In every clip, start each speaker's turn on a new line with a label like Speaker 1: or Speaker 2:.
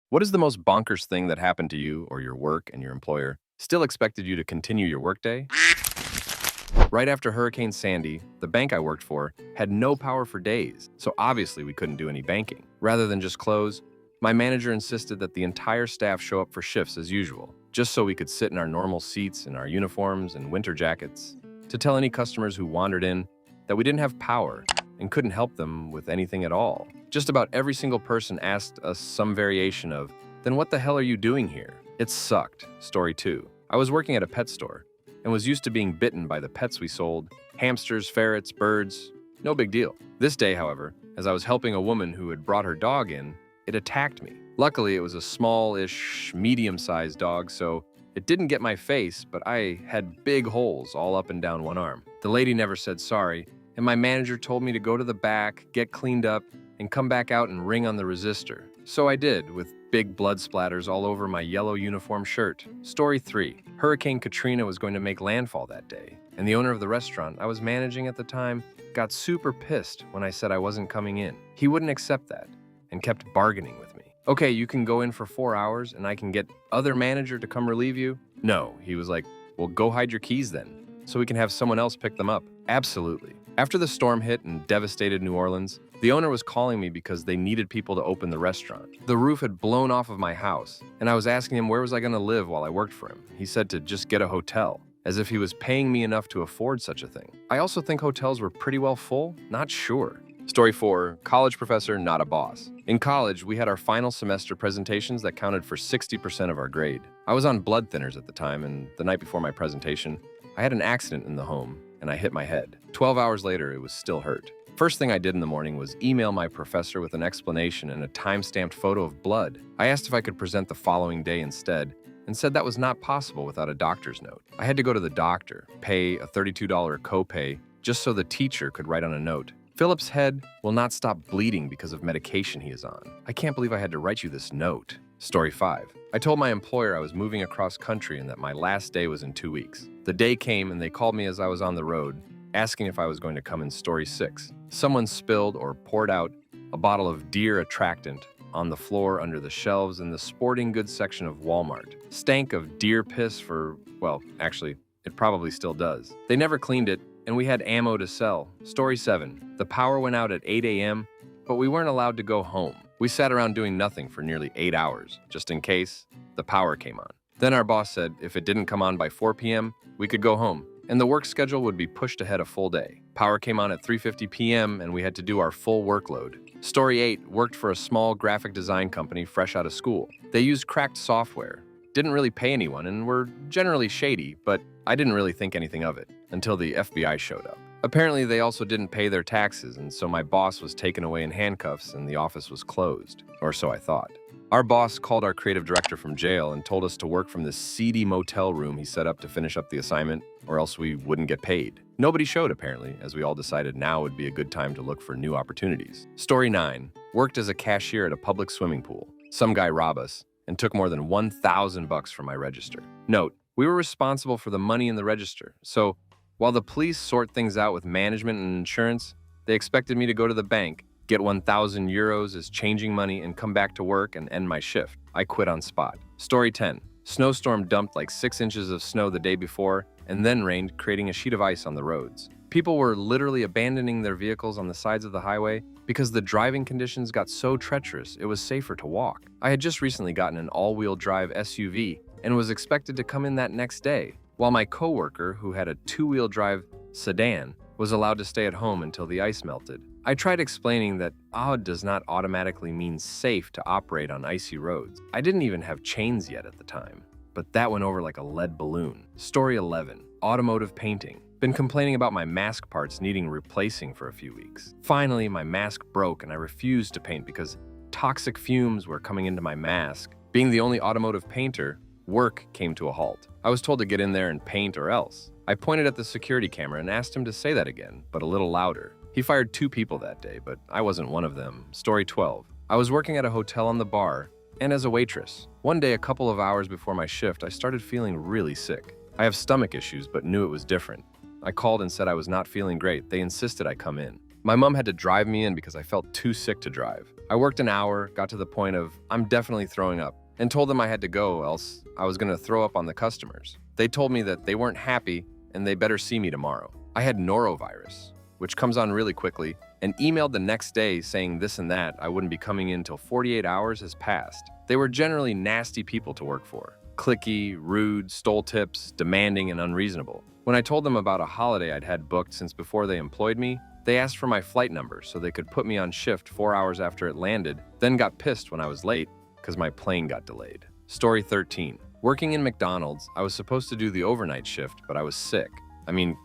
Speaker 1: What is the most bonkers thing that happened to you or your work and your employer still expected you to continue your workday? Right after Hurricane Sandy, the bank I worked for had no power for days, so obviously we couldn't do any banking. Rather than just close, my manager insisted that the entire staff show up for shifts as usual, just so we could sit in our normal seats in our uniforms and winter jackets, to tell any customers who wandered in that we didn't have power and couldn't help them with anything at all. Just about every single person asked us some variation of, "Then what the hell are you doing here?" It sucked. Story 2. I was working at a pet store and was used to being bitten by the pets we sold: hamsters, ferrets, birds. No big deal. This day, however, as I was helping a woman who had brought her dog in, it attacked me. Luckily, it was a small-ish, medium-sized dog, so it didn't get my face, but I had big holes all up and down one arm. The lady never said sorry, and my manager told me to go to the back, get cleaned up, and come back out and ring on the resistor. So I did, with big blood splatters all over my yellow uniform shirt. Story 3. Hurricane Katrina was going to make landfall that day, and the owner of the restaurant I was managing at the time got super pissed when I said I wasn't coming in. He wouldn't accept that and kept bargaining with me. "Okay, you can go in for 4 hours and I can get other manager to come relieve you." No, he was like, "Well, go hide your keys then, so we can have someone else pick them up." Absolutely. After the storm hit and devastated New Orleans, the owner was calling me because they needed people to open the restaurant. The roof had blown off of my house, and I was asking him where was I going to live while I worked for him. He said to just get a hotel, as if he was paying me enough to afford such a thing. I also think hotels were pretty well full, not sure. Story 4. College professor, not a boss. In college, we had our final semester presentations that counted for 60% of our grade. I was on blood thinners at the time, and the night before my presentation, I had an accident in the home, and I hit my head. 12 hours later, it was still hurt. First thing I did in the morning was email my professor with an explanation and a time-stamped photo of blood. I asked if I could present the following day instead, and said that was not possible without a doctor's note. I had to go to the doctor, pay a $32 copay, just so the teacher could write on a note, "Philip's head will not stop bleeding because of medication he is on. I can't believe I had to write you this note." Story 5. I told my employer I was moving across country and that my last day was in 2 weeks. The day came and they called me as I was on the road, asking if I was going to come in. Story 6. Someone spilled or poured out a bottle of deer attractant on the floor under the shelves in the sporting goods section of Walmart. Stank of deer piss for, well, actually, it probably still does. They never cleaned it, and we had ammo to sell. Story 7. The power went out at 8 a.m., but we weren't allowed to go home. We sat around doing nothing for nearly 8 hours, just in case the power came on. Then our boss said if it didn't come on by 4 p.m., we could go home, and the work schedule would be pushed ahead a full day. Power came on at 3:50 p.m., and we had to do our full workload. Story 8. Worked for a small graphic design company fresh out of school. They used cracked software, didn't really pay anyone, and were generally shady, but I didn't really think anything of it until the FBI showed up. Apparently, they also didn't pay their taxes, and so my boss was taken away in handcuffs and the office was closed, or so I thought. Our boss called our creative director from jail and told us to work from this seedy motel room he set up to finish up the assignment, or else we wouldn't get paid. Nobody showed, apparently, as we all decided now would be a good time to look for new opportunities. Story 9. Worked as a cashier at a public swimming pool. Some guy robbed us and took more than $1,000 from my register. Note, we were responsible for the money in the register, so while the police sort things out with management and insurance, they expected me to go to the bank, get 1,000 euros as changing money, and come back to work and end my shift. I quit on spot. Story 10. Snowstorm dumped like 6 inches of snow the day before and then rained, creating a sheet of ice on the roads. People were literally abandoning their vehicles on the sides of the highway because the driving conditions got so treacherous it was safer to walk. I had just recently gotten an all-wheel drive SUV and was expected to come in that next day, while my coworker, who had a 2-wheel drive sedan, was allowed to stay at home until the ice melted. I tried explaining that odd does not automatically mean safe to operate on icy roads. I didn't even have chains yet at the time, but that went over like a lead balloon. Story 11. Automotive painting. Been complaining about my mask parts needing replacing for a few weeks. Finally, my mask broke and I refused to paint because toxic fumes were coming into my mask. Being the only automotive painter, work came to a halt. I was told to get in there and paint or else. I pointed at the security camera and asked him to say that again, but a little louder. He fired 2 people that day, but I wasn't one of them. Story 12. I was working at a hotel on the bar and as a waitress. One day, a couple of hours before my shift, I started feeling really sick. I have stomach issues, but knew it was different. I called and said I was not feeling great. They insisted I come in. My mom had to drive me in because I felt too sick to drive. I worked an hour, got to the point of I'm definitely throwing up, and told them I had to go, else I was going to throw up on the customers. They told me that they weren't happy and they better see me tomorrow. I had norovirus, which comes on really quickly, and emailed the next day saying this and that I wouldn't be coming in till 48 hours has passed. They were generally nasty people to work for. Cliquey, rude, stole tips, demanding, and unreasonable. When I told them about a holiday I'd had booked since before they employed me, they asked for my flight number so they could put me on shift 4 hours after it landed, then got pissed when I was late because my plane got delayed. Story 13. Working in McDonald's, I was supposed to do the overnight shift, but I was sick.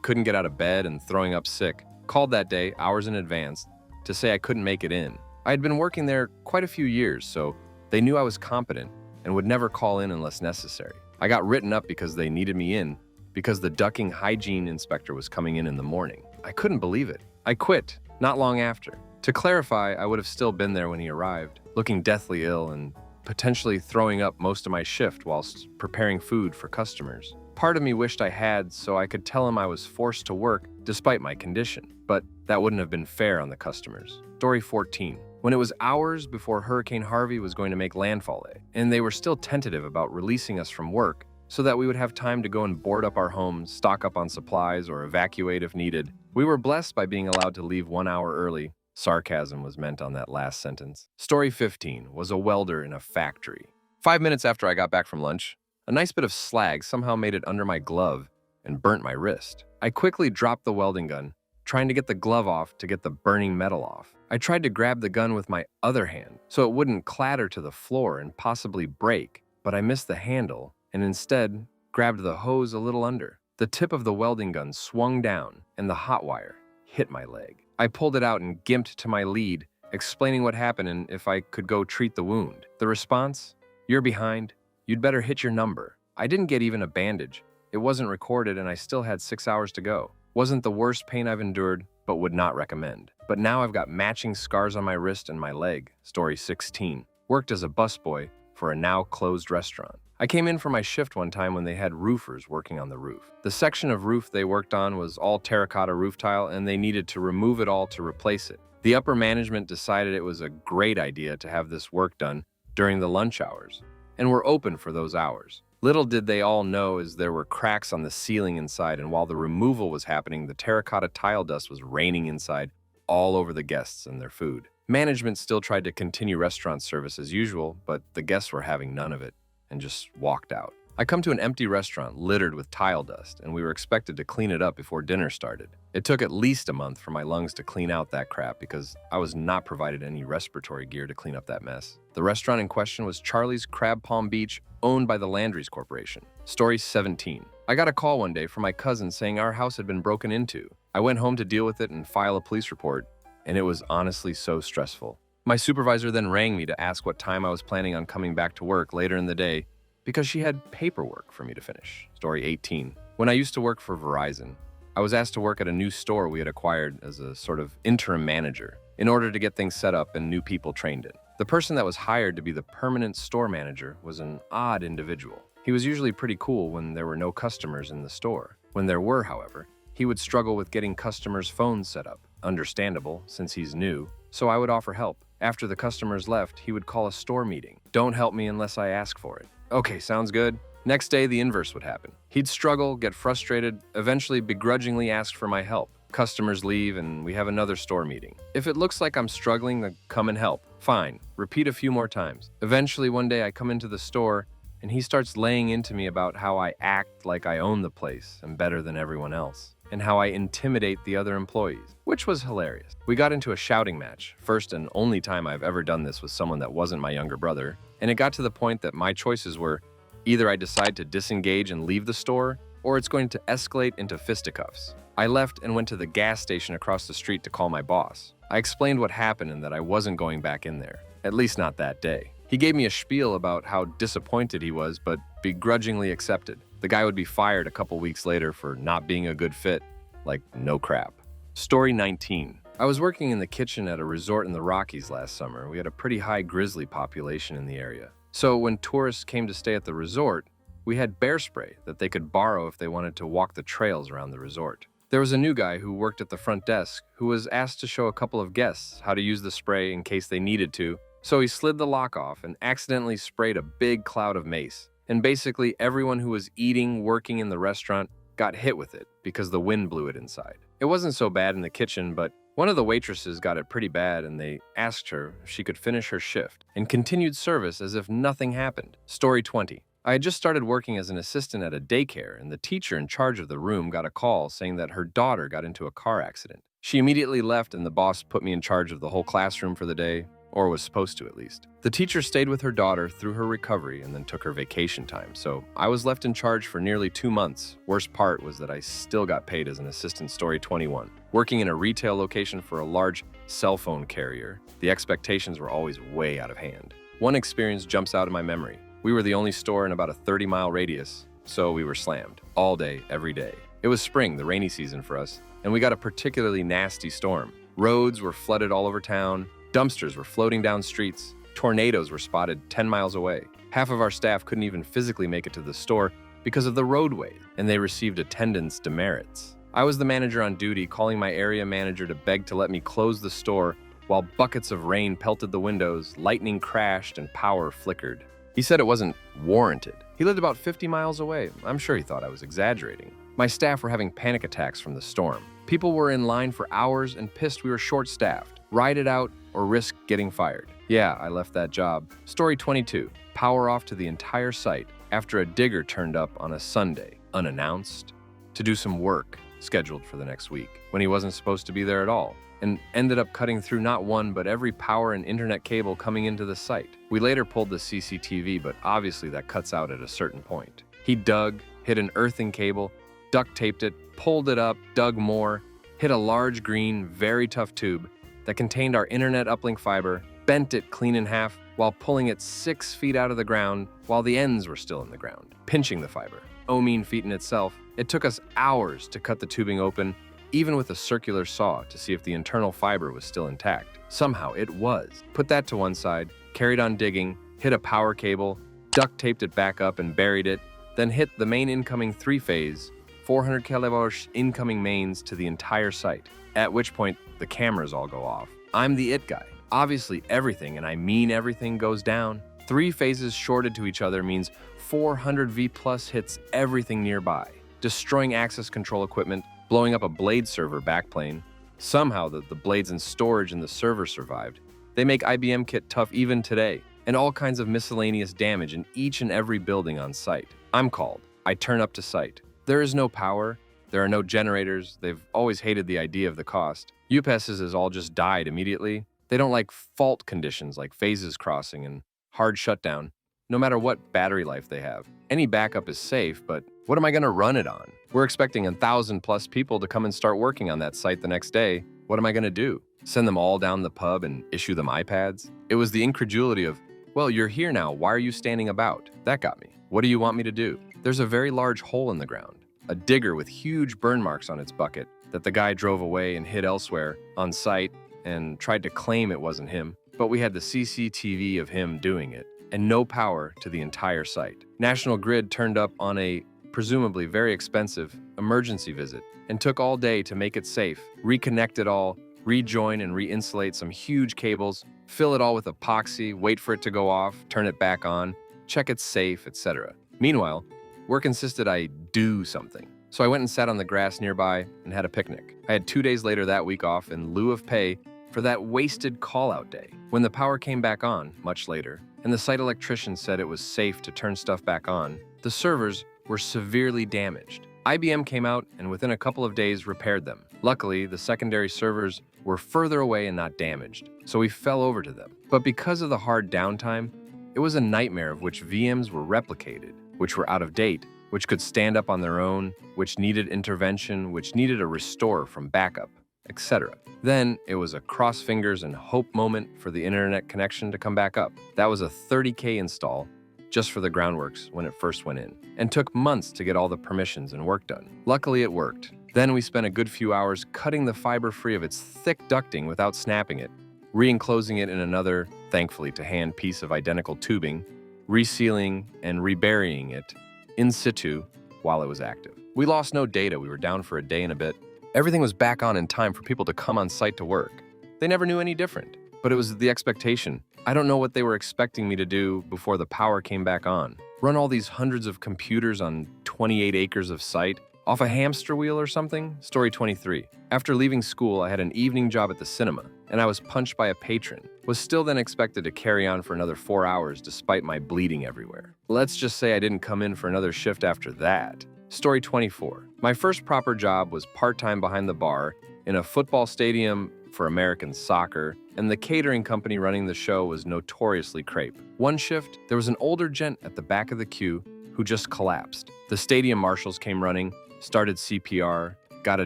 Speaker 1: Couldn't get out of bed and throwing up sick. Called that day, hours in advance, to say I couldn't make it in. I had been working there quite a few years, so they knew I was competent and would never call in unless necessary. I got written up because they needed me in, because the ducking hygiene inspector was coming in the morning. I couldn't believe it. I quit, not long after. To clarify, I would have still been there when he arrived, looking deathly ill and potentially throwing up most of my shift whilst preparing food for customers. Part of me wished I had so I could tell him I was forced to work despite my condition, but that wouldn't have been fair on the customers. Story 14. When it was hours before Hurricane Harvey was going to make landfall, and they were still tentative about releasing us from work so that we would have time to go and board up our homes, stock up on supplies, or evacuate if needed, we were blessed by being allowed to leave 1 hour early. Sarcasm was meant on that last sentence. Story 15 was a welder in a factory. 5 minutes after I got back from lunch, a nice bit of slag somehow made it under my glove and burnt my wrist. I quickly dropped the welding gun, trying to get the glove off to get the burning metal off. I tried to grab the gun with my other hand so it wouldn't clatter to the floor and possibly break, but I missed the handle and instead grabbed the hose a little under. The tip of the welding gun swung down and the hot wire hit my leg. I pulled it out and gimped to my lead, explaining what happened and if I could go treat the wound. The response? You're behind. You'd better hit your number. I didn't get even a bandage. It wasn't recorded and I still had 6 hours to go. Wasn't the worst pain I've endured, but would not recommend. But now I've got matching scars on my wrist and my leg. Story 16. Worked as a busboy for a now closed restaurant. I came in for my shift one time when they had roofers working on the roof. The section of roof they worked on was all terracotta roof tile and they needed to remove it all to replace it. The upper management decided it was a great idea to have this work done during the lunch hours, and were open for those hours. Little did they all know is there were cracks on the ceiling inside, and while the removal was happening, the terracotta tile dust was raining inside all over the guests and their food. Management still tried to continue restaurant service as usual, but the guests were having none of it and just walked out. I come to an empty restaurant littered with tile dust, and we were expected to clean it up before dinner started. It took at least a month for my lungs to clean out that crap because I was not provided any respiratory gear to clean up that mess. The restaurant in question was Charlie's Crab Palm Beach, owned by the Landry's Corporation. Story 17. I got a call one day from my cousin saying our house had been broken into. I went home to deal with it and file a police report, and it was honestly so stressful. My supervisor then rang me to ask what time I was planning on coming back to work later in the day because she had paperwork for me to finish. Story 18. When I used to work for Verizon, I was asked to work at a new store we had acquired as a sort of interim manager in order to get things set up and new people trained in. The person that was hired to be the permanent store manager was an odd individual. He was usually pretty cool when there were no customers in the store. When there were, however, he would struggle with getting customers' phones set up. Understandable, since he's new, so I would offer help. After the customers left, he would call a store meeting. Don't help me unless I ask for it. Okay, sounds good. Next day, the inverse would happen. He'd struggle, get frustrated, eventually begrudgingly ask for my help. Customers leave and we have another store meeting. If it looks like I'm struggling, then come and help. Fine. Repeat a few more times. Eventually, one day I come into the store and he starts laying into me about how I act like I own the place and better than everyone else, and how I intimidate the other employees, which was hilarious. We got into a shouting match, first and only time I've ever done this with someone that wasn't my younger brother, and it got to the point that my choices were either I decide to disengage and leave the store, or it's going to escalate into fisticuffs. I left and went to the gas station across the street to call my boss. I explained what happened and that I wasn't going back in there, at least not that day. He gave me a spiel about how disappointed he was, but begrudgingly accepted. The guy would be fired a couple weeks later for not being a good fit. Like, no crap. Story 19. I was working in the kitchen at a resort in the Rockies last summer. We had a pretty high grizzly population in the area. So when tourists came to stay at the resort, we had bear spray that they could borrow if they wanted to walk the trails around the resort. There was a new guy who worked at the front desk who was asked to show a couple of guests how to use the spray in case they needed to, so he slid the lock off and accidentally sprayed a big cloud of mace. And basically everyone who was eating, working in the restaurant got hit with it because the wind blew it inside. It wasn't so bad in the kitchen, but one of the waitresses got it pretty bad and they asked her if she could finish her shift and continued service as if nothing happened. Story 20. I had just started working as an assistant at a daycare, and the teacher in charge of the room got a call saying that her daughter got into a car accident. She immediately left and the boss put me in charge of the whole classroom for the day, or was supposed to at least. The teacher stayed with her daughter through her recovery and then took her vacation time, so I was left in charge for nearly 2 months. Worst part was that I still got paid as an assistant. Story 21. Working in a retail location for a large cell phone carrier, the expectations were always way out of hand. One experience jumps out in my memory. We were the only store in about a 30-mile radius, so we were slammed all day, every day. It was spring, the rainy season for us, and we got a particularly nasty storm. Roads were flooded all over town, dumpsters were floating down streets, tornadoes were spotted 10 miles away. Half of our staff couldn't even physically make it to the store because of the roadway, and they received attendance demerits. I was the manager on duty, calling my area manager to beg to let me close the store while buckets of rain pelted the windows, lightning crashed, and power flickered. He said it wasn't warranted. He lived about 50 miles away. I'm sure he thought I was exaggerating. My staff were having panic attacks from the storm. People were in line for hours and pissed we were short-staffed. Ride it out or risk getting fired. Yeah, I left that job. Story 22. Power off to the entire site after a digger turned up on a Sunday, unannounced, to do some work scheduled for the next week, when he wasn't supposed to be there at all, and ended up cutting through not one but every power and internet cable coming into the site. We later pulled the CCTV, but obviously that cuts out at a certain point. He dug, hit an earthing cable, duct taped it, pulled it up, dug more, hit a large green, very tough tube that contained our internet uplink fiber, bent it clean in half while pulling it 6 feet out of the ground while the ends were still in the ground, pinching the fiber. Oh, mean feat in itself. It took us hours to cut the tubing open, even with a circular saw, to see if the internal fiber was still intact. Somehow it was. Put that to one side, carried on digging, hit a power cable, duct taped it back up and buried it, then hit the main incoming 3-phase, 400 kilovolts incoming mains to the entire site, at which point the cameras all go off. I'm the it guy. Obviously everything, and I mean everything, goes down. 3 phases shorted to each other means 400 V plus hits everything nearby, destroying access control equipment, blowing up a blade server backplane. Somehow the blades and storage in the server survived. They make IBM kit tough even today, and all kinds of miscellaneous damage in each and every building on site. I'm called. I turn up to site. There is no power. There are no generators. They've always hated the idea of the cost. UPSs has all just died immediately. They don't like fault conditions like phases crossing and hard shutdown, no matter what battery life they have. Any backup is safe, but what am I going to run it on? We're expecting 1,000+ people to come and start working on that site the next day. What am I going to do? Send them all down the pub and issue them iPads? It was the incredulity of, well, you're here now, why are you standing about? That got me. What do you want me to do? There's a very large hole in the ground, a digger with huge burn marks on its bucket that the guy drove away and hid elsewhere on site and tried to claim it wasn't him, but we had the CCTV of him doing it, and no power to the entire site. National Grid turned up on a presumably very expensive emergency visit and took all day to make it safe, reconnect it all, rejoin and re-insulate some huge cables, fill it all with epoxy, wait for it to go off, turn it back on, check it's safe, etc. Meanwhile, work insisted I do something. So I went and sat on the grass nearby and had a picnic. I had 2 days later that week off in lieu of pay for that wasted call-out day. When the power came back on, much later, and the site electrician said it was safe to turn stuff back on, the servers were severely damaged. IBM came out and within a couple of days repaired them. Luckily, the secondary servers were further away and not damaged, so we fell over to them. But because of the hard downtime, it was a nightmare of which VMs were replicated, which were out of date, which could stand up on their own, which needed intervention, which needed a restore from backup, etc. Then it was a cross fingers and hope moment for the internet connection to come back up. That was a $30K install just for the groundworks when it first went in, and took months to get all the permissions and work done. Luckily it worked. Then we spent a good few hours cutting the fiber free of its thick ducting without snapping it, re-enclosing it in another, thankfully to hand, piece of identical tubing, resealing and reburying it in situ while it was active. We lost no data. We were down for a day and a bit, Everything was back on in time for people to come on site to work. They never knew any different, but it was the expectation. I don't know what they were expecting me to do before the power came back on. Run all these hundreds of computers on 28 acres of site? Off a hamster wheel or something? Story 23. After leaving school, I had an evening job at the cinema, and I was punched by a patron. Was still then expected to carry on for another 4 hours despite my bleeding everywhere. Let's just say I didn't come in for another shift after that. Story 24. My first proper job was part-time behind the bar in a football stadium for American soccer, and the catering company running the show was notoriously crepe. One shift, there was an older gent at the back of the queue who just collapsed. The stadium marshals came running, started CPR, got a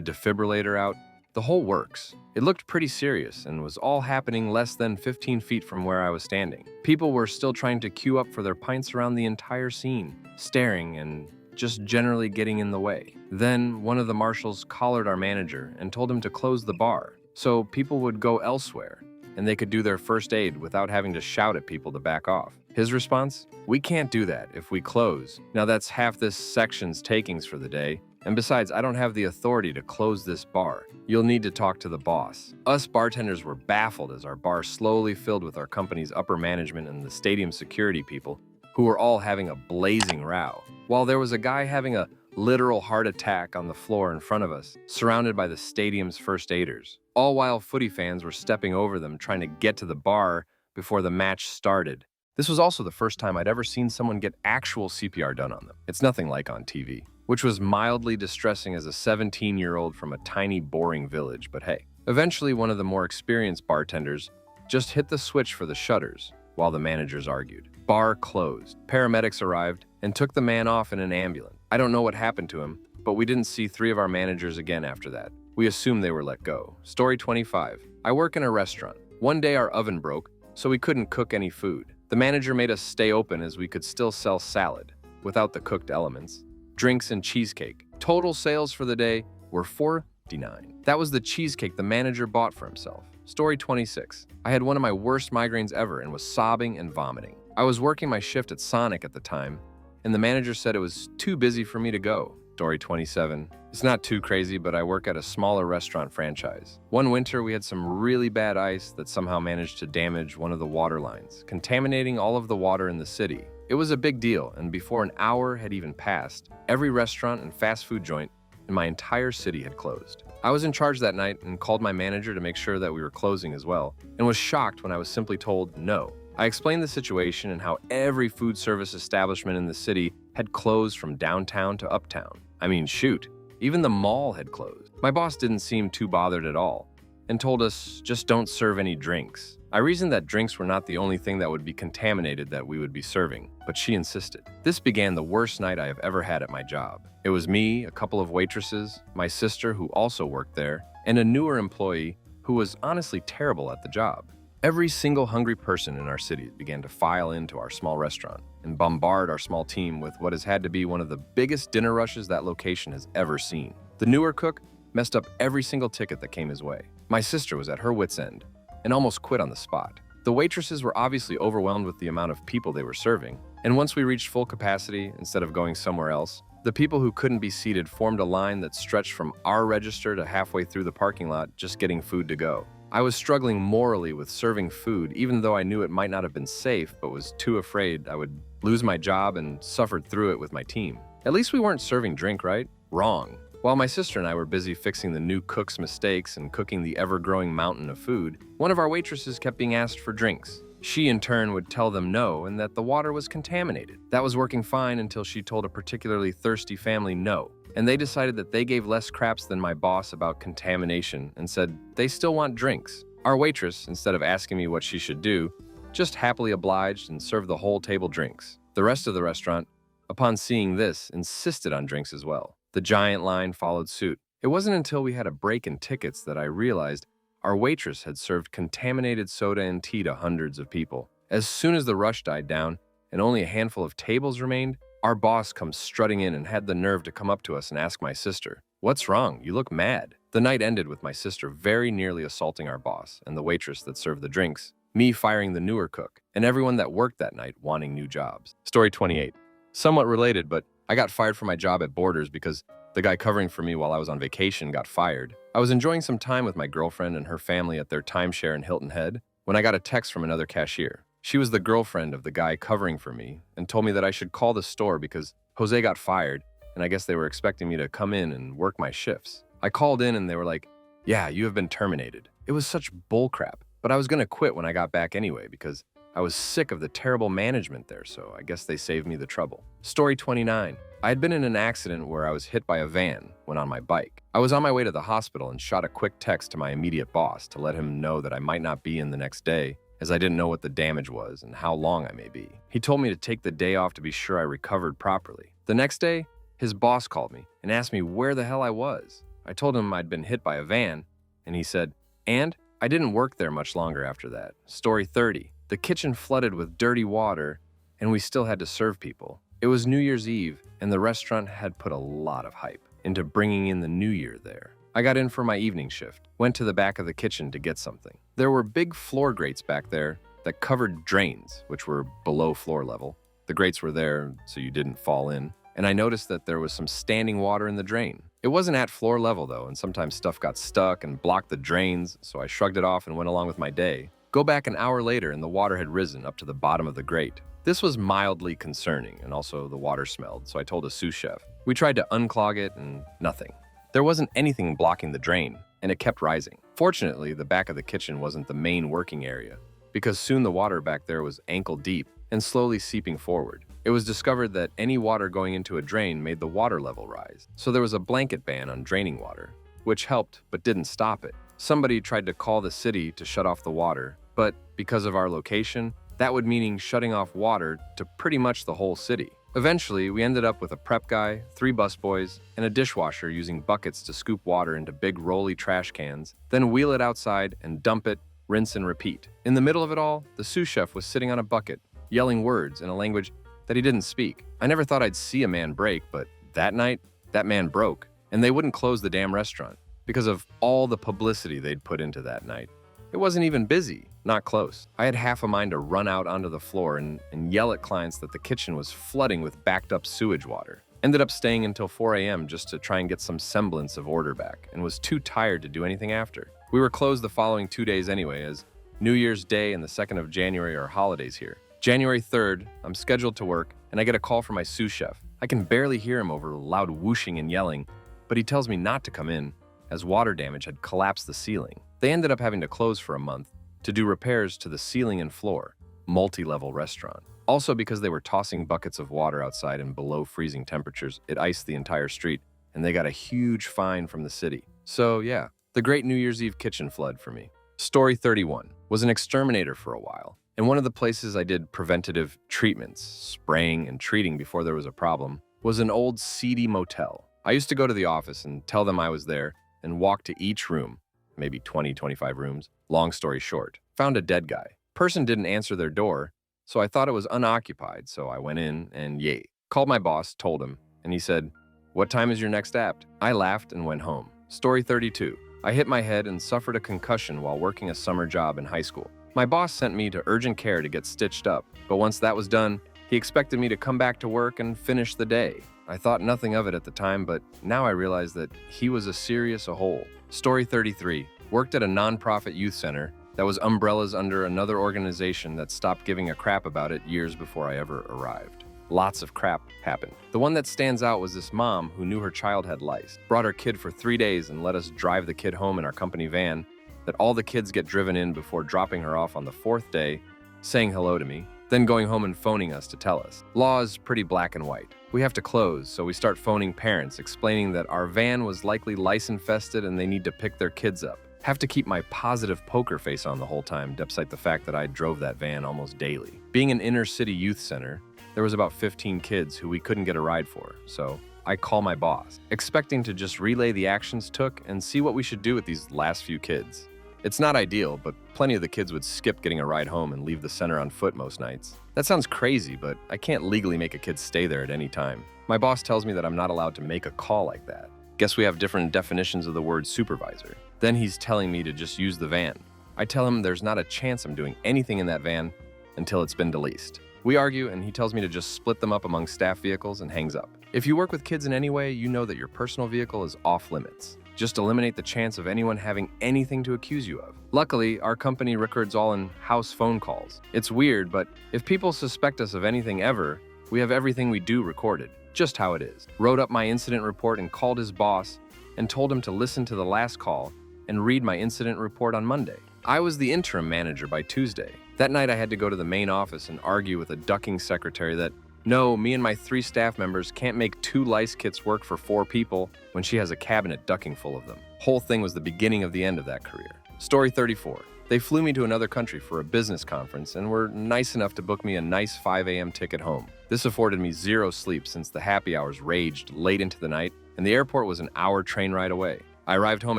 Speaker 1: defibrillator out, the whole works. It looked pretty serious and was all happening less than 15 feet from where I was standing. People were still trying to queue up for their pints around the entire scene, staring and just generally getting in the way. Then one of the marshals collared our manager and told him to close the bar, so people would go elsewhere and they could do their first aid without having to shout at people to back off. His response? We can't do that if we close. Now that's half this section's takings for the day. And besides, I don't have the authority to close this bar. You'll need to talk to the boss. Us bartenders were baffled as our bar slowly filled with our company's upper management and the stadium security people, who were all having a blazing row. While there was a guy having a literal heart attack on the floor in front of us, surrounded by the stadium's first aiders. All while footy fans were stepping over them trying to get to the bar before the match started. This was also the first time I'd ever seen someone get actual CPR done on them. It's nothing like on TV, which was mildly distressing as a 17-year-old from a tiny, boring village, but hey. Eventually, one of the more experienced bartenders just hit the switch for the shutters while the managers argued. Bar closed. Paramedics arrived and took the man off in an ambulance. I don't know what happened to him, but we didn't see 3 of our managers again after that. We assumed they were let go. Story 25. I work in a restaurant. One day our oven broke, so we couldn't cook any food. The manager made us stay open as we could still sell salad, without the cooked elements, drinks and cheesecake. Total sales for the day were $4.99. That was the cheesecake the manager bought for himself. Story 26. I had one of my worst migraines ever and was sobbing and vomiting. I was working my shift at Sonic at the time, and the manager said it was too busy for me to go. Story 27. It's not too crazy, but I work at a smaller restaurant franchise. One winter, we had some really bad ice that somehow managed to damage one of the water lines, contaminating all of the water in the city. It was a big deal, and before an hour had even passed, every restaurant and fast food joint in my entire city had closed. I was in charge that night and called my manager to make sure that we were closing as well, and was shocked when I was simply told no. I explained the situation and how every food service establishment in the city had closed from downtown to uptown. I mean, shoot, even the mall had closed. My boss didn't seem too bothered at all and told us just don't serve any drinks. I reasoned that drinks were not the only thing that would be contaminated that we would be serving, but she insisted. This began the worst night I have ever had at my job. It was me, a couple of waitresses, my sister who also worked there, and a newer employee who was honestly terrible at the job. Every single hungry person in our city began to file into our small restaurant and bombard our small team with what has had to be one of the biggest dinner rushes that location has ever seen. The newer cook messed up every single ticket that came his way. My sister was at her wit's end and almost quit on the spot. The waitresses were obviously overwhelmed with the amount of people they were serving, and once we reached full capacity, instead of going somewhere else, the people who couldn't be seated formed a line that stretched from our register to halfway through the parking lot just getting food to go. I was struggling morally with serving food, even though I knew it might not have been safe, but was too afraid I would lose my job and suffered through it with my team. At least we weren't serving drink, right? Wrong. While my sister and I were busy fixing the new cook's mistakes and cooking the ever-growing mountain of food, one of our waitresses kept being asked for drinks. She, in turn, would tell them no and that the water was contaminated. That was working fine until she told a particularly thirsty family no, and they decided that they gave less craps than my boss about contamination and said they still want drinks. Our waitress, instead of asking me what she should do, just happily obliged and served the whole table drinks. The rest of the restaurant, upon seeing this, insisted on drinks as well. The giant line followed suit. It wasn't until we had a break in tickets that I realized our waitress had served contaminated soda and tea to hundreds of people. As soon as the rush died down and only a handful of tables remained, our boss comes strutting in and had the nerve to come up to us and ask my sister, "What's wrong? You look mad." The night ended with my sister very nearly assaulting our boss and the waitress that served the drinks, me firing the newer cook, and everyone that worked that night wanting new jobs. Story 28. Somewhat related, but I got fired from my job at Borders because The guy covering for me while I was on vacation got fired. I was enjoying some time with my girlfriend and her family at their timeshare in Hilton Head when I got a text from another cashier. She was the girlfriend of the guy covering for me and told me that I should call the store because Jose got fired, and I guess they were expecting me to come in and work my shifts. I called in and they were like, "Yeah, you have been terminated." It was such bullcrap, but I was going to quit when I got back anyway because I was sick of the terrible management there, so I guess they saved me the trouble. Story 29. I had been in an accident where I was hit by a van when on my bike. I was on my way to the hospital and shot a quick text to my immediate boss to let him know that I might not be in the next day, as I didn't know what the damage was and how long I may be. He told me to take the day off to be sure I recovered properly. The next day, his boss called me and asked me where the hell I was. I told him I'd been hit by a van, and he said, "And?" I didn't work there much longer after that. Story 30. The kitchen flooded with dirty water, and we still had to serve people. It was New Year's Eve, and the restaurant had put a lot of hype into bringing in the new year there. I got in for my evening shift, went to the back of the kitchen to get something. There were big floor grates back there that covered drains, which were below floor level. The grates were there so you didn't fall in, and I noticed that there was some standing water in the drain. It wasn't at floor level though, and sometimes stuff got stuck and blocked the drains, so I shrugged it off and went along with my day. Go back an hour later and the water had risen up to the bottom of the grate. This was mildly concerning, and also the water smelled, so I told a sous chef. We tried to unclog it and nothing. There wasn't anything blocking the drain, and it kept rising. Fortunately, the back of the kitchen wasn't the main working area, because soon the water back there was ankle deep and slowly seeping forward. It was discovered that any water going into a drain made the water level rise, so there was a blanket ban on draining water, which helped but didn't stop it. Somebody tried to call the city to shut off the water, but because of our location, that would mean shutting off water to pretty much the whole city. Eventually, we ended up with a prep guy, 3 busboys, and a dishwasher using buckets to scoop water into big rolly trash cans, then wheel it outside and dump it, rinse and repeat. In the middle of it all, the sous chef was sitting on a bucket, yelling words in a language that he didn't speak. I never thought I'd see a man break, but that night, that man broke, and they wouldn't close the damn restaurant because of all the publicity they'd put into that night. It wasn't even busy, not close. I had half a mind to run out onto the floor and yell at clients that the kitchen was flooding with backed up sewage water. Ended up staying until 4 a.m. just to try and get some semblance of order back, and was too tired to do anything after. We were closed the following 2 days anyway, as New Year's Day and the 2nd of January are holidays here. January 3rd, I'm scheduled to work, and I get a call from my sous chef. I can barely hear him over loud whooshing and yelling, but he tells me not to come in, as water damage had collapsed the ceiling. They ended up having to close for a month to do repairs to the ceiling and floor, multi-level restaurant. Also because they were tossing buckets of water outside in below freezing temperatures, it iced the entire street, and they got a huge fine from the city. So yeah, the great New Year's Eve kitchen flood for me. Story 31. Was an exterminator for a while, and one of the places I did preventative treatments, spraying and treating before there was a problem, was an old seedy motel. I used to go to the office and tell them I was there and walk to each room, maybe 20, 25 rooms. Long story short, found a dead guy. Person didn't answer their door, so I thought it was unoccupied, so I went in and yay. Called my boss, told him, and he said, "What time is your next apt?" I laughed and went home. Story 32. I hit my head and suffered a concussion while working a summer job in high school. My boss sent me to urgent care to get stitched up, but once that was done, he expected me to come back to work and finish the day. I thought nothing of it at the time, but now I realize that he was a serious a-hole. Story 33. Worked at a non-profit youth center that was umbrellas under another organization that stopped giving a crap about it years before I ever arrived. Lots of crap happened. The one that stands out was this mom who knew her child had lice, brought her kid for 3 days and let us drive the kid home in our company van, that all the kids get driven in before dropping her off on the 4th day, saying hello to me, then going home and phoning us to tell us. Law is pretty black and white. We have to close, so we start phoning parents, explaining that our van was likely lice-infested and they need to pick their kids up. Have to keep my positive poker face on the whole time, despite the fact that I drove that van almost daily. Being an inner-city youth center, there was about 15 kids who we couldn't get a ride for, so I call my boss, expecting to just relay the actions took and see what we should do with these last few kids. It's not ideal, but plenty of the kids would skip getting a ride home and leave the center on foot most nights. That sounds crazy, but I can't legally make a kid stay there at any time. My boss tells me that I'm not allowed to make a call like that. Guess we have different definitions of the word supervisor. Then he's telling me to just use the van. I tell him there's not a chance I'm doing anything in that van until it's been deleased. We argue, and he tells me to just split them up among staff vehicles and hangs up. If you work with kids in any way, you know that your personal vehicle is off limits. Just eliminate the chance of anyone having anything to accuse you of. Luckily, our company records all in-house phone calls. It's weird, but if people suspect us of anything ever, we have everything we do recorded, just how it is. Wrote up my incident report and called his boss and told him to listen to the last call and read my incident report on Monday. I was the interim manager by Tuesday. That night I had to go to the main office and argue with a ducking secretary that, no, me and my 3 staff members can't make 2 lice kits work for 4 people when she has a cabinet ducking full of them. Whole thing was the beginning of the end of that career. Story 34. They flew me to another country for a business conference and were nice enough to book me a nice 5 a.m. ticket home. This afforded me 0 sleep since the happy hours raged late into the night and the airport was an hour train ride away. I arrived home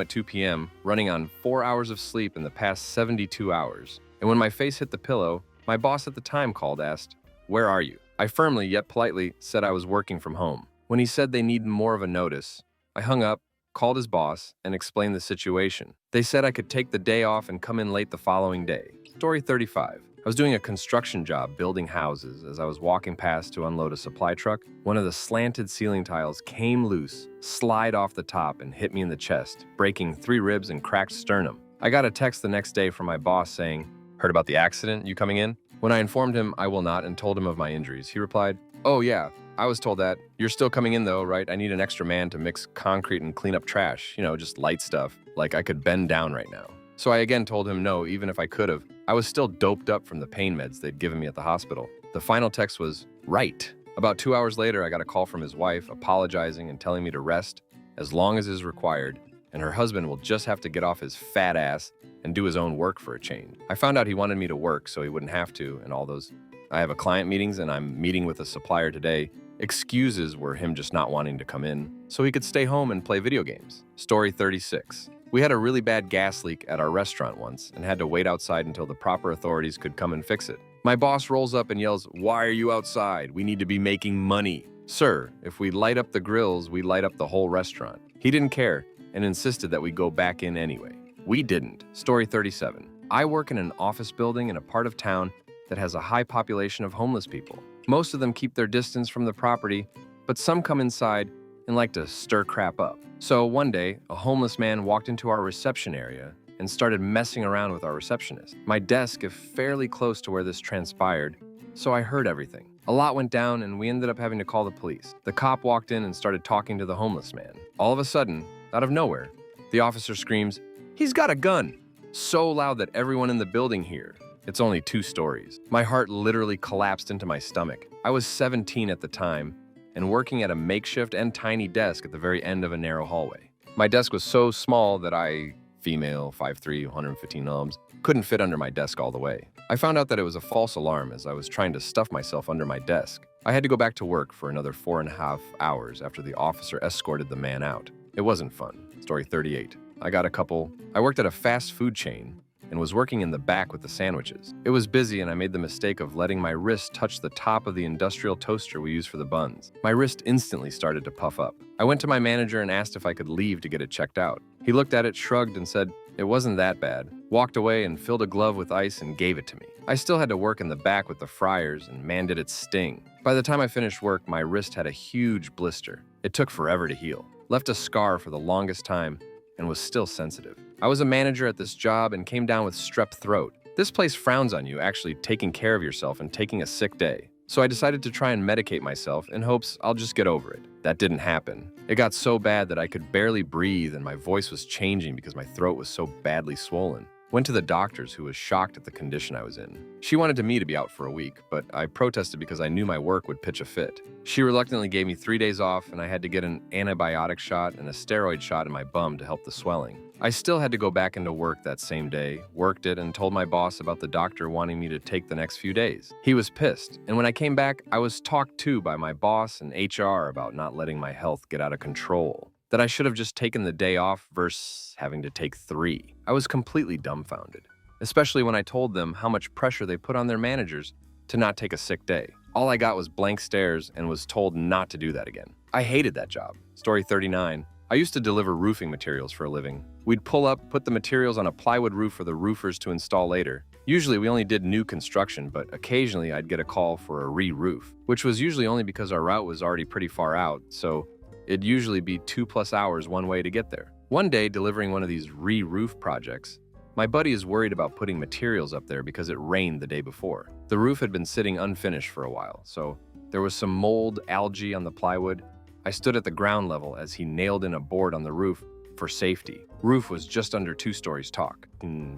Speaker 1: at 2 p.m., running on 4 hours of sleep in the past 72 hours. And when my face hit the pillow, my boss at the time called, asked, "Where are you?" I firmly yet politely said I was working from home. When he said they needed more of a notice, I hung up, called his boss, and explained the situation. They said I could take the day off and come in late the following day. Story 35. I was doing a construction job building houses. As I was walking past to unload a supply truck, one of the slanted ceiling tiles came loose, slid off the top, and hit me in the chest, breaking 3 ribs and cracked sternum. I got a text the next day from my boss saying, "Heard about the accident? You coming in?" When I informed him I will not and told him of my injuries, he replied, "Oh yeah, I was told that. You're still coming in though, right? I need an extra man to mix concrete and clean up trash. Just light stuff. Like I could bend down right now." So I again told him no, even if I could have. I was still doped up from the pain meds they'd given me at the hospital. The final text was, "Right." About 2 hours later, I got a call from his wife apologizing and telling me to rest as long as is required, and her husband will just have to get off his fat ass and do his own work for a change. I found out he wanted me to work so he wouldn't have to, and all those "I have a client meetings and I'm meeting with a supplier today" excuses were him just not wanting to come in so he could stay home and play video games. Story 36. We had a really bad gas leak at our restaurant once and had to wait outside until the proper authorities could come and fix it. My boss rolls up and yells, "Why are you outside? We need to be making money." "Sir, if we light up the grills, we light up the whole restaurant." He didn't care and insisted that we go back in anyway. We didn't. Story 37. I work in an office building in a part of town that has a high population of homeless people. Most of them keep their distance from the property, but some come inside and like to stir crap up. So one day, a homeless man walked into our reception area and started messing around with our receptionist. My desk is fairly close to where this transpired, so I heard everything. A lot went down and we ended up having to call the police. The cop walked in and started talking to the homeless man. All of a sudden, out of nowhere, the officer screams, "He's got a gun!" So loud that everyone in the building heard. It's only 2 stories. My heart literally collapsed into my stomach. I was 17 at the time and working at a makeshift and tiny desk at the very end of a narrow hallway. My desk was so small that I, female, 5'3", 115 kilograms, couldn't fit under my desk all the way. I found out that it was a false alarm as I was trying to stuff myself under my desk. I had to go back to work for another 4.5 hours after the officer escorted the man out. It wasn't fun. Story 38. I worked at a fast food chain and was working in the back with the sandwiches. It was busy and I made the mistake of letting my wrist touch the top of the industrial toaster we use for the buns. My wrist instantly started to puff up. I went to my manager and asked if I could leave to get it checked out. He looked at it, shrugged, and said it wasn't that bad, walked away and filled a glove with ice and gave it to me. I still had to work in the back with the fryers and man did it sting. By the time I finished work, my wrist had a huge blister. It took forever to heal, left a scar for the longest time, and was still sensitive. I was a manager at this job and came down with strep throat. This place frowns on you actually taking care of yourself and taking a sick day. So I decided to try and medicate myself in hopes I'll just get over it. That didn't happen. It got so bad that I could barely breathe and my voice was changing because my throat was so badly swollen. Went to the doctors who was shocked at the condition I was in. She wanted me to be out for a week, but I protested because I knew my work would pitch a fit. She reluctantly gave me 3 days off and I had to get an antibiotic shot and a steroid shot in my bum to help the swelling. I still had to go back into work that same day, worked it, and told my boss about the doctor wanting me to take the next few days. He was pissed, and when I came back, I was talked to by my boss and HR about not letting my health get out of control. That I should have just taken the day off versus having to take 3. I was completely dumbfounded, especially when I told them how much pressure they put on their managers to not take a sick day. All I got was blank stares and was told not to do that again. I hated that job. Story 39. I used to deliver roofing materials for a living. We'd pull up, put the materials on a plywood roof for the roofers to install later. Usually we only did new construction, but occasionally I'd get a call for a re-roof, which was usually only because our route was already pretty far out, so it'd usually be 2+ hours one way to get there. One day, delivering one of these re-roof projects, my buddy is worried about putting materials up there because it rained the day before. The roof had been sitting unfinished for a while, so there was some mold, algae on the plywood. I stood at the ground level as he nailed in a board on the roof for safety. Roof was just under 2 stories tall,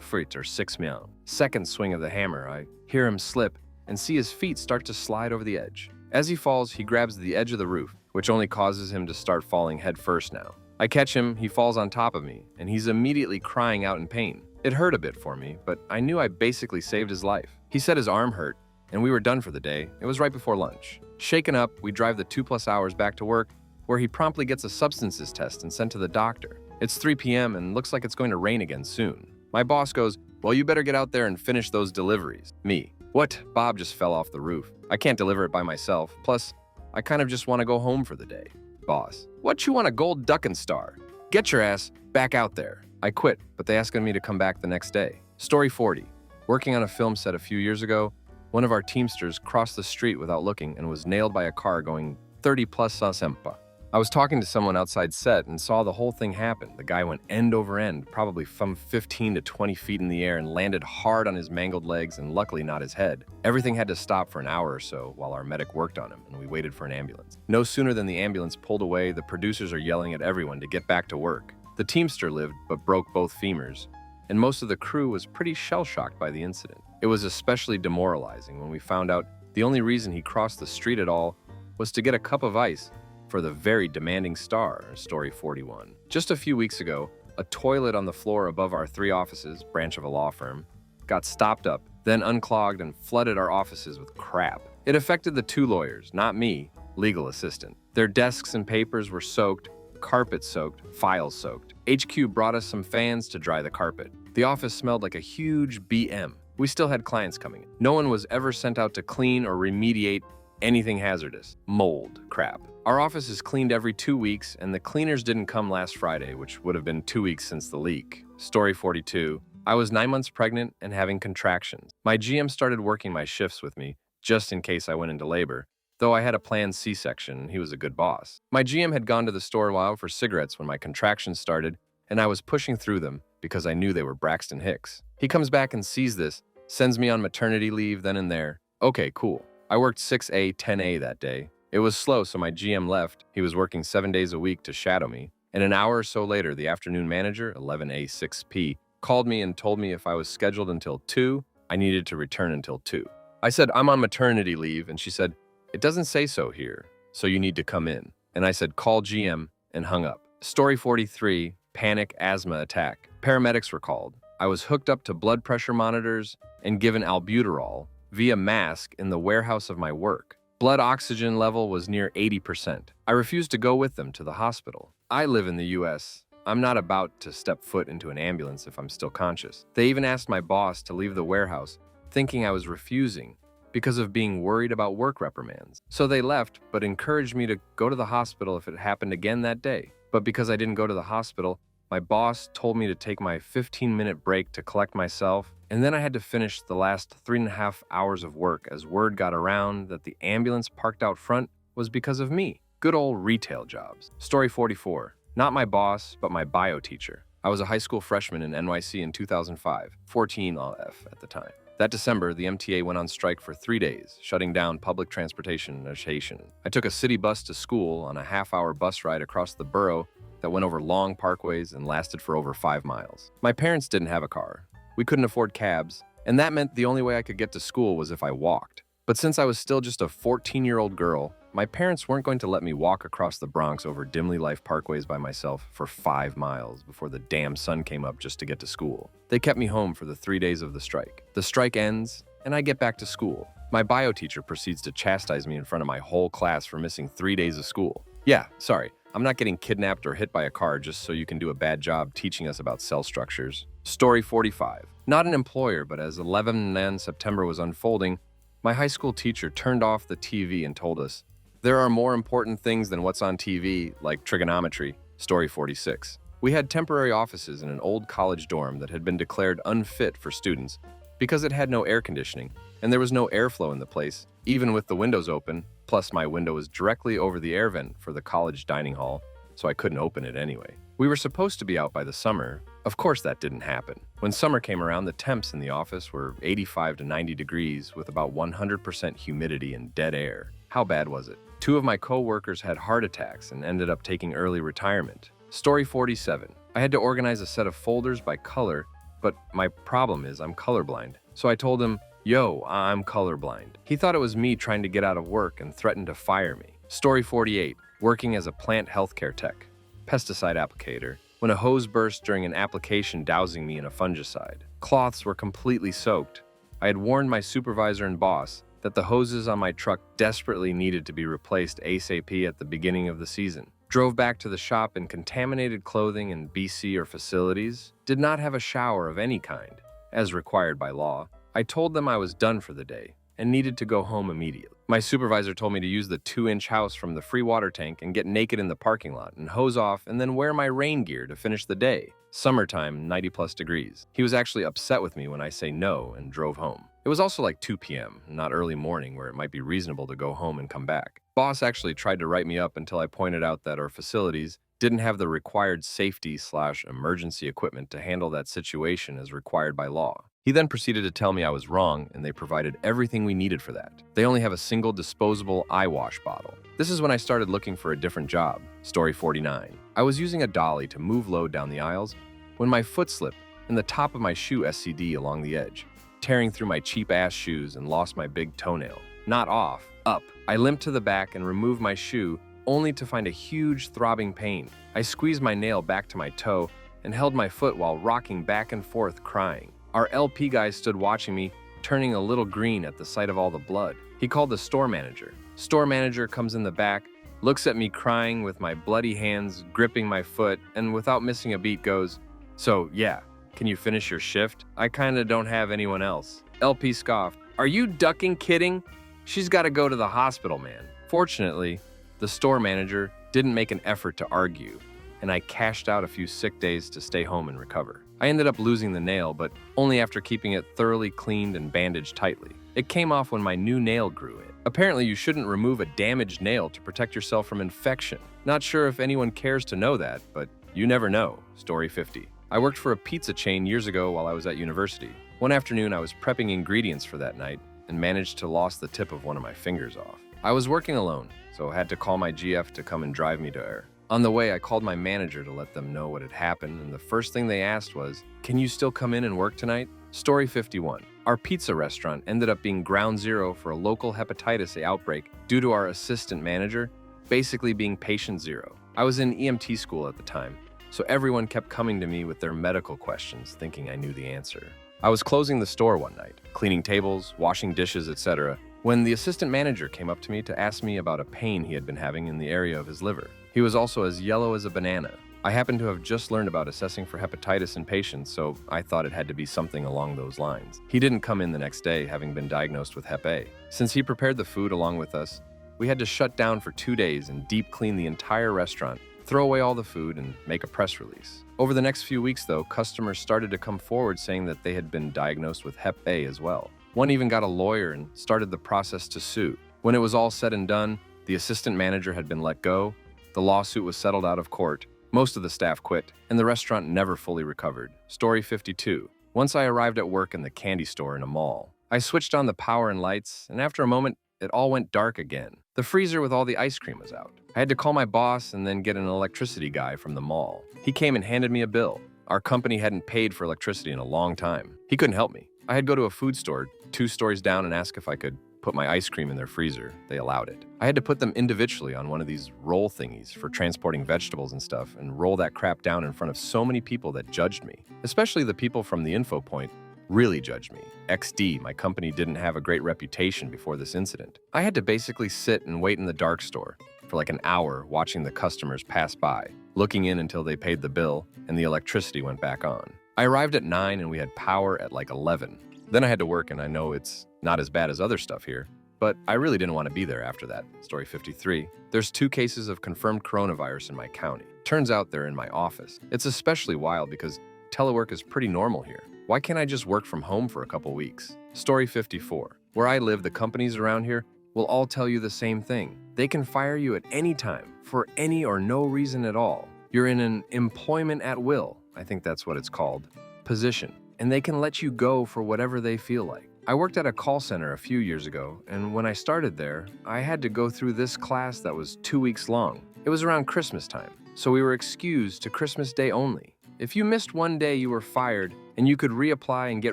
Speaker 1: feet or 6 mil. Second swing of the hammer, I hear him slip and see his feet start to slide over the edge. As he falls, he grabs the edge of the roof, which only causes him to start falling head first now. I catch him, he falls on top of me, and he's immediately crying out in pain. It hurt a bit for me, but I knew I basically saved his life. He said his arm hurt, and we were done for the day. It was right before lunch. Shaken up, we drive the 2+ hours back to work, where he promptly gets a substances test and sent to the doctor. It's 3 p.m. and looks like it's going to rain again soon. My boss goes, "Well, you better get out there and finish those deliveries." Me, "What? Bob just fell off the roof. I can't deliver it by myself. Plus, I kind of just want to go home for the day." Boss, "What, you want a gold ducking star? Get your ass back out there." I quit, but they asked me to come back the next day. Story 40. Working on a film set a few years ago, one of our Teamsters crossed the street without looking and was nailed by a car going 30+ sempa. I was talking to someone outside set and saw the whole thing happen. The guy went end over end, probably from 15 to 20 feet in the air, and landed hard on his mangled legs and luckily not his head. Everything had to stop for an hour or so while our medic worked on him, and we waited for an ambulance. No sooner than the ambulance pulled away, the producers are yelling at everyone to get back to work. The Teamster lived but broke both femurs, and most of the crew was pretty shell-shocked by the incident. It was especially demoralizing when we found out the only reason he crossed the street at all was to get a cup of ice for the very demanding star. Story 41. Just a few weeks ago, a toilet on the floor above our 3 offices, branch of a law firm, got stopped up, then unclogged and flooded our offices with crap. It affected the 2 lawyers, not me, legal assistant. Their desks and papers were soaked, carpet soaked, files soaked. HQ brought us some fans to dry the carpet. The office smelled like a huge BM. We still had clients coming in. No one was ever sent out to clean or remediate anything hazardous. Mold crap. Our office is cleaned every 2 weeks, and the cleaners didn't come last Friday, which would have been 2 weeks since the leak. Story 42. I was 9 months pregnant and having contractions. My GM started working my shifts with me, just in case I went into labor, though I had a planned C-section and he was a good boss. My GM had gone to the store a while for cigarettes when my contractions started, and I was pushing through them because I knew they were Braxton Hicks. He comes back and sees this, sends me on maternity leave then and there. Okay, cool. I worked 6A, 10A that day. It was slow, so my GM left. He was working 7 days a week to shadow me. And an hour or so later, the afternoon manager, 11A, 6P, called me and told me if I was scheduled until 2, I needed to return until 2. I said, "I'm on maternity leave," and she said, "It doesn't say so here, so you need to come in." And I said, "Call GM," and hung up. Story 43, panic asthma attack. Paramedics were called. I was hooked up to blood pressure monitors and given albuterol via mask in the warehouse of my work. Blood oxygen level was near 80%. I refused to go with them to the hospital. I live in the US. I'm not about to step foot into an ambulance if I'm still conscious. They even asked my boss to leave the warehouse, thinking I was refusing because of being worried about work reprimands. So they left, but encouraged me to go to the hospital if it happened again that day. But because I didn't go to the hospital, my boss told me to take my 15-minute break to collect myself, and then I had to finish the last 3.5 hours of work as word got around that the ambulance parked out front was because of me. Good old retail jobs. Story 44. Not my boss, but my bio teacher. I was a high school freshman in NYC in 2005, 14 LF at the time. That December, the MTA went on strike for 3 days, shutting down public transportation nation. I took a city bus to school on a half-hour bus ride across the borough that went over long parkways and lasted for over 5 miles. My parents didn't have a car. We couldn't afford cabs, and that meant the only way I could get to school was if I walked. But since I was still just a 14-year-old girl, my parents weren't going to let me walk across the Bronx over dimly lit parkways by myself for 5 miles before the damn sun came up just to get to school. They kept me home for the 3 days of the strike. The strike ends, and I get back to school. My bio teacher proceeds to chastise me in front of my whole class for missing 3 days of school. Yeah, sorry. I'm not getting kidnapped or hit by a car just so you can do a bad job teaching us about cell structures. Story 45. Not an employer, but as 11 September was unfolding, my high school teacher turned off the TV and told us, "There are more important things than what's on TV, like trigonometry." Story 46. We had temporary offices in an old college dorm that had been declared unfit for students, because it had no air conditioning, and there was no airflow in the place, even with the windows open, plus my window was directly over the air vent for the college dining hall, so I couldn't open it anyway. We were supposed to be out by the summer. Of course that didn't happen. When summer came around, the temps in the office were 85 to 90 degrees with about 100% humidity and dead air. How bad was it? 2 of my co-workers had heart attacks and ended up taking early retirement. Story 47. I had to organize a set of folders by color, but my problem is I'm colorblind. So I told him, "Yo, I'm colorblind." He thought it was me trying to get out of work and threatened to fire me. Story 48. Working as a plant healthcare tech. Pesticide applicator. When a hose burst during an application dousing me in a fungicide. Cloths were completely soaked. I had warned my supervisor and boss that the hoses on my truck desperately needed to be replaced ASAP at the beginning of the season. Drove back to the shop in contaminated clothing in BC or facilities. Did not have a shower of any kind, as required by law. I told them I was done for the day and needed to go home immediately. My supervisor told me to use the 2-inch house from the free water tank and get naked in the parking lot and hose off and then wear my rain gear to finish the day. Summertime, 90+ degrees. He was actually upset with me when I say no and drove home. It was also like 2 p.m., not early morning where it might be reasonable to go home and come back. Boss actually tried to write me up until I pointed out that our facilities didn't have the required safety/emergency equipment to handle that situation as required by law. He then proceeded to tell me I was wrong and they provided everything we needed for that. They only have a single disposable eye wash bottle. This is when I started looking for a different job. Story 49. I was using a dolly to move load down the aisles when my foot slipped and the top of my shoe SCD along the edge, tearing through my cheap-ass shoes and lost my big toenail. Not off, up. I limped to the back and removed my shoe only to find a huge throbbing pain. I squeezed my nail back to my toe and held my foot while rocking back and forth crying. Our LP guy stood watching me, turning a little green at the sight of all the blood. He called the store manager. Store manager comes in the back, looks at me crying with my bloody hands gripping my foot, and without missing a beat goes, "So, yeah, can you finish your shift? I kinda don't have anyone else." LP scoffed, "Are you ducking kidding? She's gotta go to the hospital, man." Fortunately, the store manager didn't make an effort to argue, and I cashed out a few sick days to stay home and recover. I ended up losing the nail, but only after keeping it thoroughly cleaned and bandaged tightly. It came off when my new nail grew in. Apparently, you shouldn't remove a damaged nail to protect yourself from infection. Not sure if anyone cares to know that, but you never know. Story 50. I worked for a pizza chain years ago while I was at university. One afternoon, I was prepping ingredients for that night and managed to lose the tip of one of my fingers off. I was working alone, so I had to call my GF to come and drive me to air. On the way, I called my manager to let them know what had happened, and the first thing they asked was, "Can you still come in and work tonight?" Story 51. Our pizza restaurant ended up being ground zero for a local hepatitis A outbreak due to our assistant manager basically being patient zero. I was in EMT school at the time, so everyone kept coming to me with their medical questions, thinking I knew the answer. I was closing the store one night, cleaning tables, washing dishes, etc., when the assistant manager came up to me to ask me about a pain he had been having in the area of his liver. He was also as yellow as a banana. I happened to have just learned about assessing for hepatitis in patients, so I thought it had to be something along those lines. He didn't come in the next day, having been diagnosed with Hep A. Since he prepared the food along with us, we had to shut down for 2 days and deep clean the entire restaurant, throw away all the food, and make a press release. Over the next few weeks, though, customers started to come forward saying that they had been diagnosed with Hep A as well. One even got a lawyer and started the process to sue. When it was all said and done, the assistant manager had been let go, the lawsuit was settled out of court, most of the staff quit, and the restaurant never fully recovered. Story 52. Once I arrived at work in the candy store in a mall. I switched on the power and lights, and after a moment, it all went dark again. The freezer with all the ice cream was out. I had to call my boss and then get an electricity guy from the mall. He came and handed me a bill. Our company hadn't paid for electricity in a long time. He couldn't help me. I had to go to a food store 2 stories down and ask if I could put my ice cream in their freezer. They allowed it. I had to put them individually on one of these roll thingies for transporting vegetables and stuff and roll that crap down in front of so many people that judged me. Especially the people from the info point really judged me. XD, my company didn't have a great reputation before this incident. I had to basically sit and wait in the dark store for like an hour watching the customers pass by, looking in until they paid the bill and the electricity went back on. I arrived at 9 and we had power at like 11. Then I had to work, and I know it's not as bad as other stuff here, but I really didn't want to be there after that. Story 53. There's 2 cases of confirmed coronavirus in my county. Turns out they're in my office. It's especially wild because telework is pretty normal here. Why can't I just work from home for a couple weeks? Story 54. Where I live, the companies around here will all tell you the same thing. They can fire you at any time for any or no reason at all. You're in an employment at will, I think that's what it's called, position, and they can let you go for whatever they feel like. I worked at a call center a few years ago, and when I started there, I had to go through this class that was 2 weeks long. It was around Christmas time, so we were excused to Christmas Day only. If you missed one day, you were fired, and you could reapply and get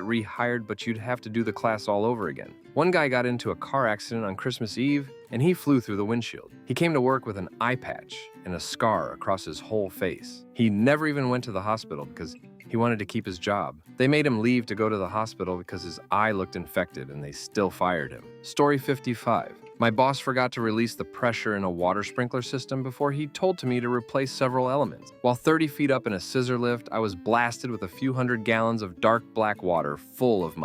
Speaker 1: rehired, but you'd have to do the class all over again. One guy got into a car accident on Christmas Eve, and he flew through the windshield. He came to work with an eye patch and a scar across his whole face. He never even went to the hospital because he wanted to keep his job. They made him leave to go to the hospital because his eye looked infected, and they still fired him. Story 55. My boss forgot to release the pressure in a water sprinkler system before he told me to replace several elements. While 30 feet up in a scissor lift, I was blasted with a few hundred gallons of dark black water full of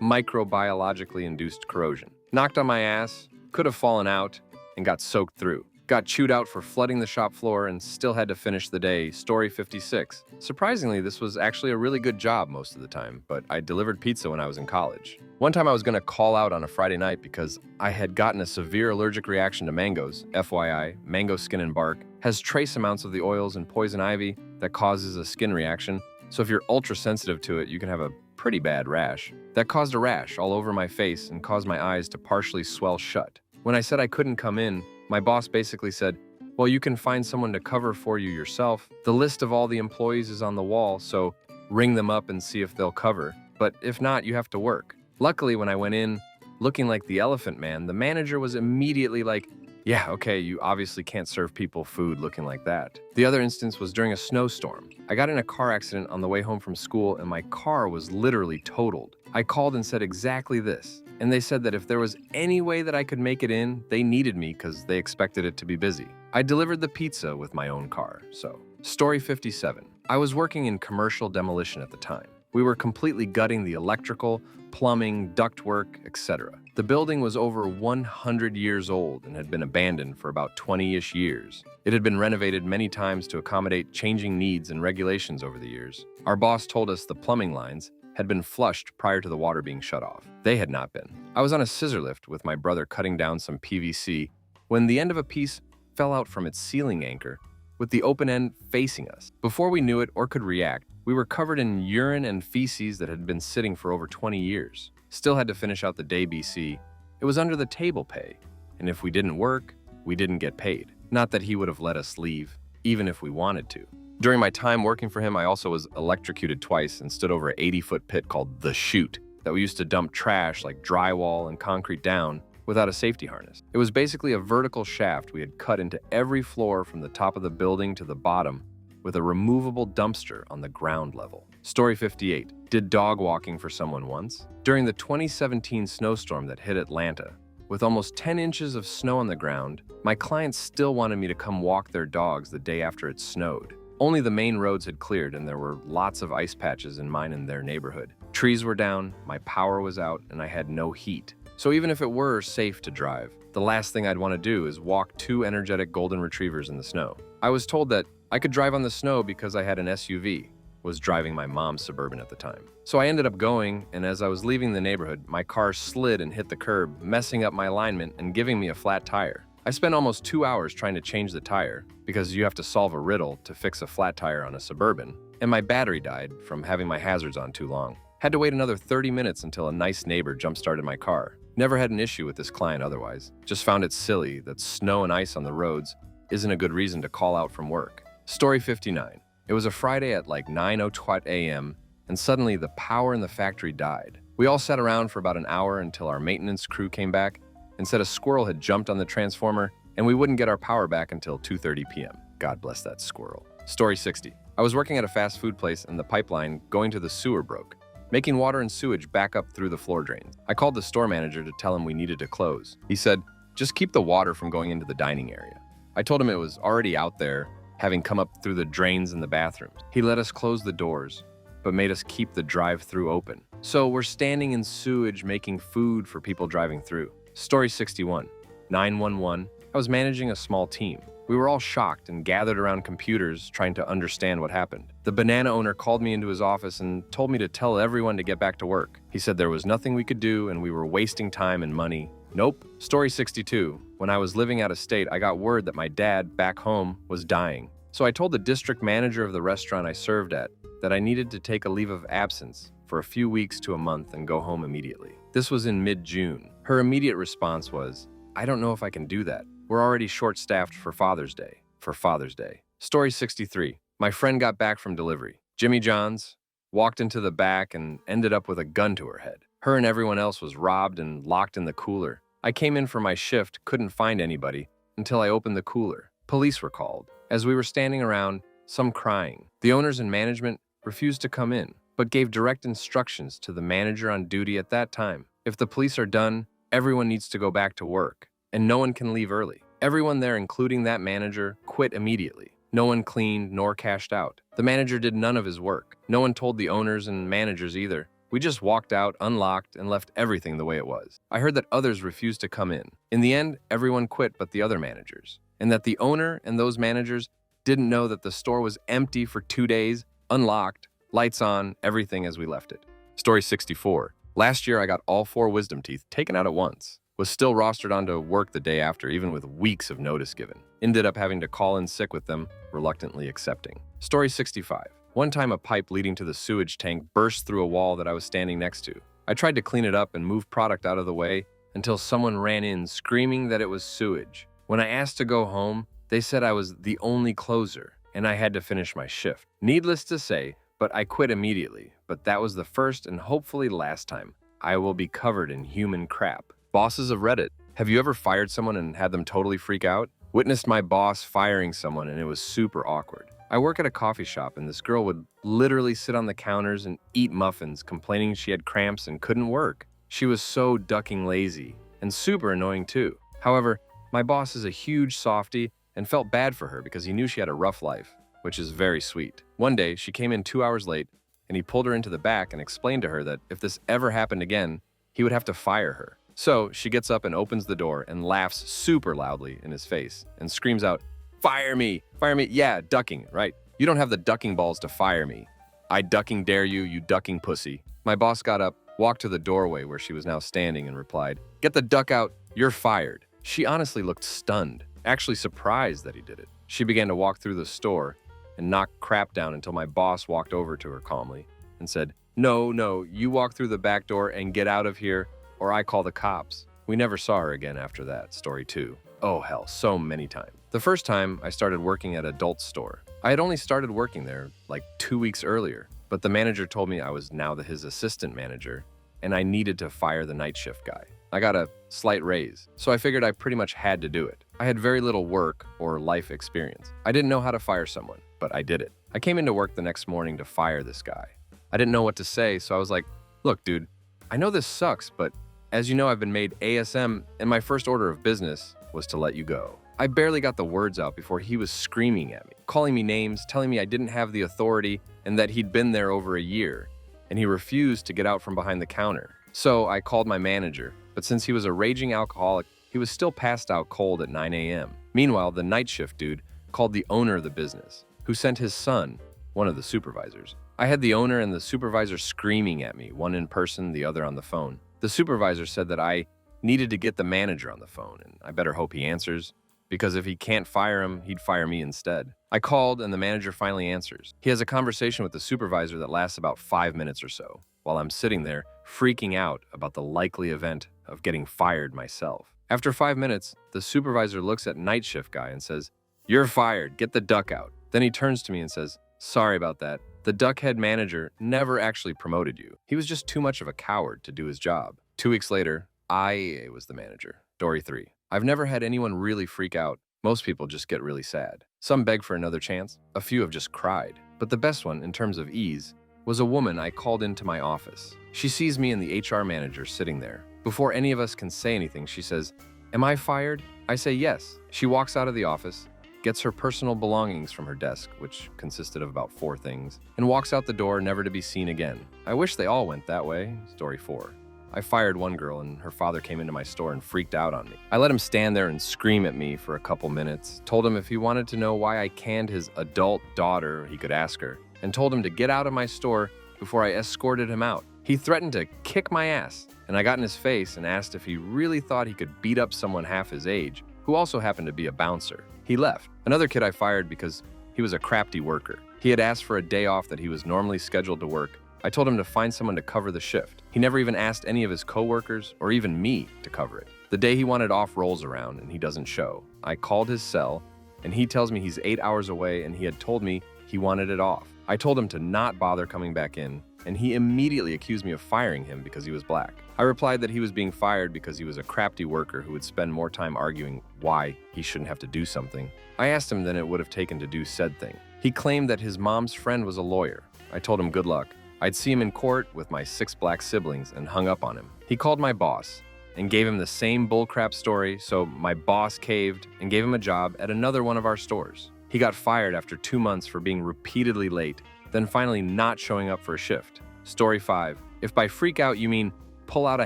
Speaker 1: microbiologically induced corrosion. Knocked on my ass, could have fallen out, and got soaked through. Got chewed out for flooding the shop floor and still had to finish the day. Story 56. Surprisingly, this was actually a really good job most of the time, but I delivered pizza when I was in college. One time I was going to call out on a Friday night because I had gotten a severe allergic reaction to mangoes. FYI, mango skin and bark has trace amounts of the oils and poison ivy that causes a skin reaction, so if you're ultra sensitive to it, you can have a pretty bad rash. That caused a rash all over my face and caused my eyes to partially swell shut. When I said I couldn't come in, my boss basically said, well, you can find someone to cover for you yourself. The list of all the employees is on the wall, so ring them up and see if they'll cover. But if not, you have to work. Luckily, when I went in, looking like the Elephant Man, the manager was immediately like, yeah, okay, you obviously can't serve people food looking like that. The other instance was during a snowstorm. I got in a car accident on the way home from school, and my car was literally totaled. I called and said exactly this. And they said that if there was any way that I could make it in, they needed me because they expected it to be busy. I delivered the pizza with my own car, so. Story 57. I was working in commercial demolition at the time. We were completely gutting the electrical, plumbing, ductwork, etc. The building was over 100 years old and had been abandoned for about 20-ish years. It had been renovated many times to accommodate changing needs and regulations over the years. Our boss told us the plumbing lines had been flushed prior to the water being shut off. They had not been. I was on a scissor lift with my brother cutting down some PVC when the end of a piece fell out from its ceiling anchor with the open end facing us. Before we knew it or could react, we were covered in urine and feces that had been sitting for over 20 years. Still had to finish out the day BC. It was under the table pay, and if we didn't work, we didn't get paid. Not that he would have let us leave, even if we wanted to. During my time working for him, I also was electrocuted twice and stood over an 80-foot pit called The Chute that we used to dump trash like drywall and concrete down without a safety harness. It was basically a vertical shaft we had cut into every floor from the top of the building to the bottom with a removable dumpster on the ground level. Story 58. Did dog walking for someone once. During the 2017 snowstorm that hit Atlanta, with almost 10 inches of snow on the ground, my clients still wanted me to come walk their dogs the day after it snowed. Only the main roads had cleared, and there were lots of ice patches in mine and their neighborhood. Trees were down, my power was out, and I had no heat. So even if it were safe to drive, the last thing I'd want to do is walk two energetic golden retrievers in the snow. I was told that I could drive on the snow because I had an SUV, was driving my mom's Suburban at the time. So I ended up going, and as I was leaving the neighborhood, my car slid and hit the curb, messing up my alignment and giving me a flat tire. I spent almost 2 hours trying to change the tire, because you have to solve a riddle to fix a flat tire on a Suburban, and my battery died from having my hazards on too long. Had to wait another 30 minutes until a nice neighbor jump-started my car. Never had an issue with this client otherwise. Just found it silly that snow and ice on the roads isn't a good reason to call out from work. Story 59. It was a Friday at like 9:02 a.m., and suddenly the power in the factory died. We all sat around for about an hour until our maintenance crew came back and said a squirrel had jumped on the transformer and we wouldn't get our power back until 2:30 p.m. God bless that squirrel. Story 60. I was working at a fast food place and the pipeline going to the sewer broke, making water and sewage back up through the floor drains. I called the store manager to tell him we needed to close. He said, just keep the water from going into the dining area. I told him it was already out there, having come up through the drains in the bathrooms. He let us close the doors, but made us keep the drive-through open. So we're standing in sewage making food for people driving through. Story 61. 911. I was managing a small team. We were all shocked and gathered around computers trying to understand what happened. The banana owner called me into his office and told me to tell everyone to get back to work. He said there was nothing we could do and we were wasting time and money. Nope. Story 62. When I was living out of state, I got word that my dad, back home, was dying. So I told the district manager of the restaurant I served at that I needed to take a leave of absence for a few weeks to a month and go home immediately. This was in mid-June. Her immediate response was, "I don't know if I can do that. We're already short-staffed for Father's Day." Story 63. My friend got back from delivery. Jimmy John's, walked into the back and ended up with a gun to her head. Her and everyone else was robbed and locked in the cooler. I came in for my shift, couldn't find anybody until I opened the cooler. Police were called. As we were standing around, some crying. The owners and management refused to come in, but gave direct instructions to the manager on duty at that time. If the police are done, everyone needs to go back to work, and no one can leave early. Everyone there, including that manager, quit immediately. No one cleaned nor cashed out. The manager did none of his work. No one told the owners and managers either. We just walked out, unlocked, and left everything the way it was. I heard that others refused to come in. In the end, everyone quit but the other managers, and that the owner and those managers didn't know that the store was empty for 2 days, unlocked, lights on, everything as we left it. Story 64. Last year, I got all 4 wisdom teeth taken out at once. Was still rostered onto work the day after, even with weeks of notice given. Ended up having to call in sick with them, reluctantly accepting. Story 65. One time a pipe leading to the sewage tank burst through a wall that I was standing next to. I tried to clean it up and move product out of the way until someone ran in screaming that it was sewage. When I asked to go home, they said I was the only closer and I had to finish my shift. Needless to say, but I quit immediately. But that was the first and hopefully last time I will be covered in human crap. Bosses of Reddit, have you ever fired someone and had them totally freak out? Witnessed my boss firing someone and it was super awkward. I work at a coffee shop and this girl would literally sit on the counters and eat muffins, complaining she had cramps and couldn't work. She was so ducking lazy and super annoying too. However, my boss is a huge softie and felt bad for her because he knew she had a rough life, which is very sweet. One day, she came in 2 hours late and he pulled her into the back and explained to her that if this ever happened again, he would have to fire her. So she gets up and opens the door and laughs super loudly in his face and screams out, "Fire me! Fire me! Yeah, ducking, right? You don't have the ducking balls to fire me. I ducking dare you, you ducking pussy." My boss got up, walked to the doorway where she was now standing and replied, "Get the duck out, you're fired." She honestly looked stunned, actually surprised that he did it. She began to walk through the store and knock crap down until my boss walked over to her calmly and said, No, you walk through the back door and get out of here or I call the cops." We never saw her again after that. Story 2. Oh hell, so many times. The first time I started working at Adult Store. I had only started working there like 2 weeks earlier, but the manager told me I was now his assistant manager and I needed to fire the night shift guy. I got a slight raise, so I figured I pretty much had to do it. I had very little work or life experience. I didn't know how to fire someone, but I did it. I came into work the next morning to fire this guy. I didn't know what to say, so I was like, "Look, dude, I know this sucks, but as you know, I've been made ASM, and my first order of business was to let you go." I barely got the words out before he was screaming at me, calling me names, telling me I didn't have the authority and that he'd been there over a year, and he refused to get out from behind the counter. So I called my manager, but since he was a raging alcoholic, he was still passed out cold at 9 a.m. Meanwhile, the night shift dude called the owner of the business, who sent his son, one of the supervisors. I had the owner and the supervisor screaming at me, one in person, the other on the phone. The supervisor said that I needed to get the manager on the phone, and I better hope he answers, because if he can't fire him, he'd fire me instead. I called, and the manager finally answers. He has a conversation with the supervisor that lasts about 5 minutes or so, while I'm sitting there freaking out about the likely event of getting fired myself. After 5 minutes, the supervisor looks at night shift guy and says, "You're fired, get the duck out." Then he turns to me and says, "Sorry about that. The duckhead manager never actually promoted you. He was just too much of a coward to do his job." 2 weeks later, I was the manager. Story 3. I've never had anyone really freak out. Most people just get really sad. Some beg for another chance. A few have just cried. But the best one, in terms of ease, was a woman I called into my office. She sees me and the HR manager sitting there. Before any of us can say anything, she says, "Am I fired?" I say yes. She walks out of the office, gets her personal belongings from her desk, which consisted of about 4 things, and walks out the door never to be seen again. I wish they all went that way. Story 4. I fired one girl and her father came into my store and freaked out on me. I let him stand there and scream at me for a couple minutes, told him if he wanted to know why I canned his adult daughter, he could ask her, and told him to get out of my store before I escorted him out. He threatened to kick my ass, and I got in his face and asked if he really thought he could beat up someone half his age, who also happened to be a bouncer. He left. Another kid I fired because he was a crafty worker. He had asked for a day off that he was normally scheduled to work. I told him to find someone to cover the shift. He never even asked any of his coworkers or even me to cover it. The day he wanted off rolls around and he doesn't show. I called his cell and he tells me he's 8 hours away and he had told me he wanted it off. I told him to not bother coming back in and he immediately accused me of firing him because he was black. I replied that he was being fired because he was a crafty worker who would spend more time arguing why he shouldn't have to do something. I asked him than it would have taken to do said thing. He claimed that his mom's friend was a lawyer. I told him good luck. I'd see him in court with my 6 black siblings and hung up on him. He called my boss and gave him the same bullcrap story, so my boss caved and gave him a job at another one of our stores. He got fired after 2 months for being repeatedly late, then finally not showing up for a shift. Story 5. If by freak out you mean pull out a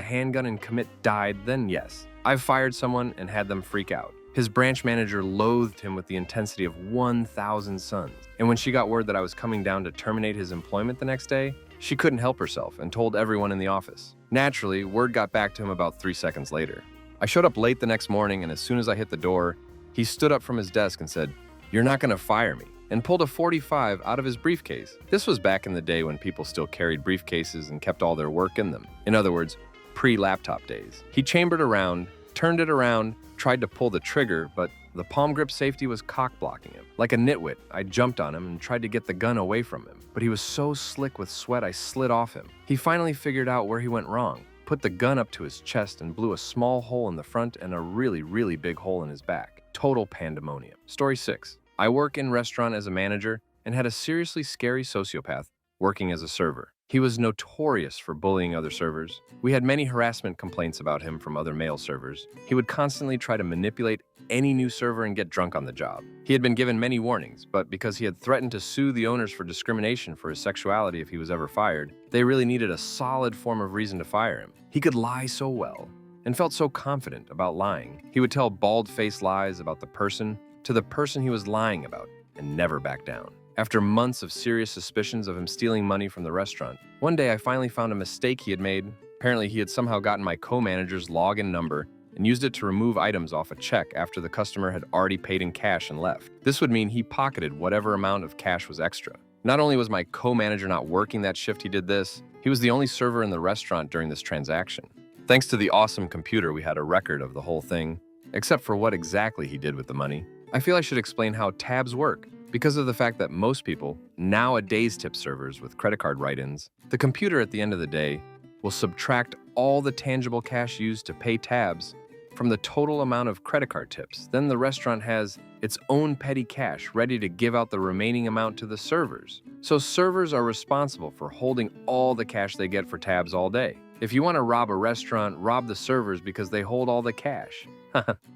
Speaker 1: handgun and commit died, then yes. I've fired someone and had them freak out. His branch manager loathed him with the intensity of 1,000 suns. And when she got word that I was coming down to terminate his employment the next day, she couldn't help herself and told everyone in the office. Naturally, word got back to him about 3 seconds later. I showed up late the next morning, and as soon as I hit the door, he stood up from his desk and said, "You're not gonna fire me," and pulled a .45 out of his briefcase. This was back in the day when people still carried briefcases and kept all their work in them. In other words, pre-laptop days. He chambered around, turned it around, tried to pull the trigger, but the palm grip safety was cock-blocking him. Like a nitwit, I jumped on him and tried to get the gun away from him, but he was so slick with sweat I slid off him. He finally figured out where he went wrong, put the gun up to his chest and blew a small hole in the front and a really big hole in his back. Total pandemonium. Story 6. I work in restaurant as a manager and had a seriously scary sociopath working as a server. He was notorious for bullying other servers. We had many harassment complaints about him from other male servers. He would constantly try to manipulate any new server and get drunk on the job. He had been given many warnings, but because he had threatened to sue the owners for discrimination for his sexuality if he was ever fired, they really needed a solid form of reason to fire him. He could lie so well and felt so confident about lying. He would tell bald-faced lies about the person to the person he was lying about and never back down. After months of serious suspicions of him stealing money from the restaurant, one day I finally found a mistake he had made. Apparently, he had somehow gotten my co-manager's login number and used it to remove items off a check after the customer had already paid in cash and left. This would mean he pocketed whatever amount of cash was extra. Not only was my co-manager not working that shift he did this, he was the only server in the restaurant during this transaction. Thanks to the awesome computer, we had a record of the whole thing, except for what exactly he did with the money. I feel I should explain how tabs work. Because of the fact that most people nowadays tip servers with credit card write-ins, the computer at the end of the day will subtract all the tangible cash used to pay tabs from the total amount of credit card tips. Then the restaurant has its own petty cash ready to give out the remaining amount to the servers. So servers are responsible for holding all the cash they get for tabs all day. If you want to rob a restaurant, rob the servers because they hold all the cash.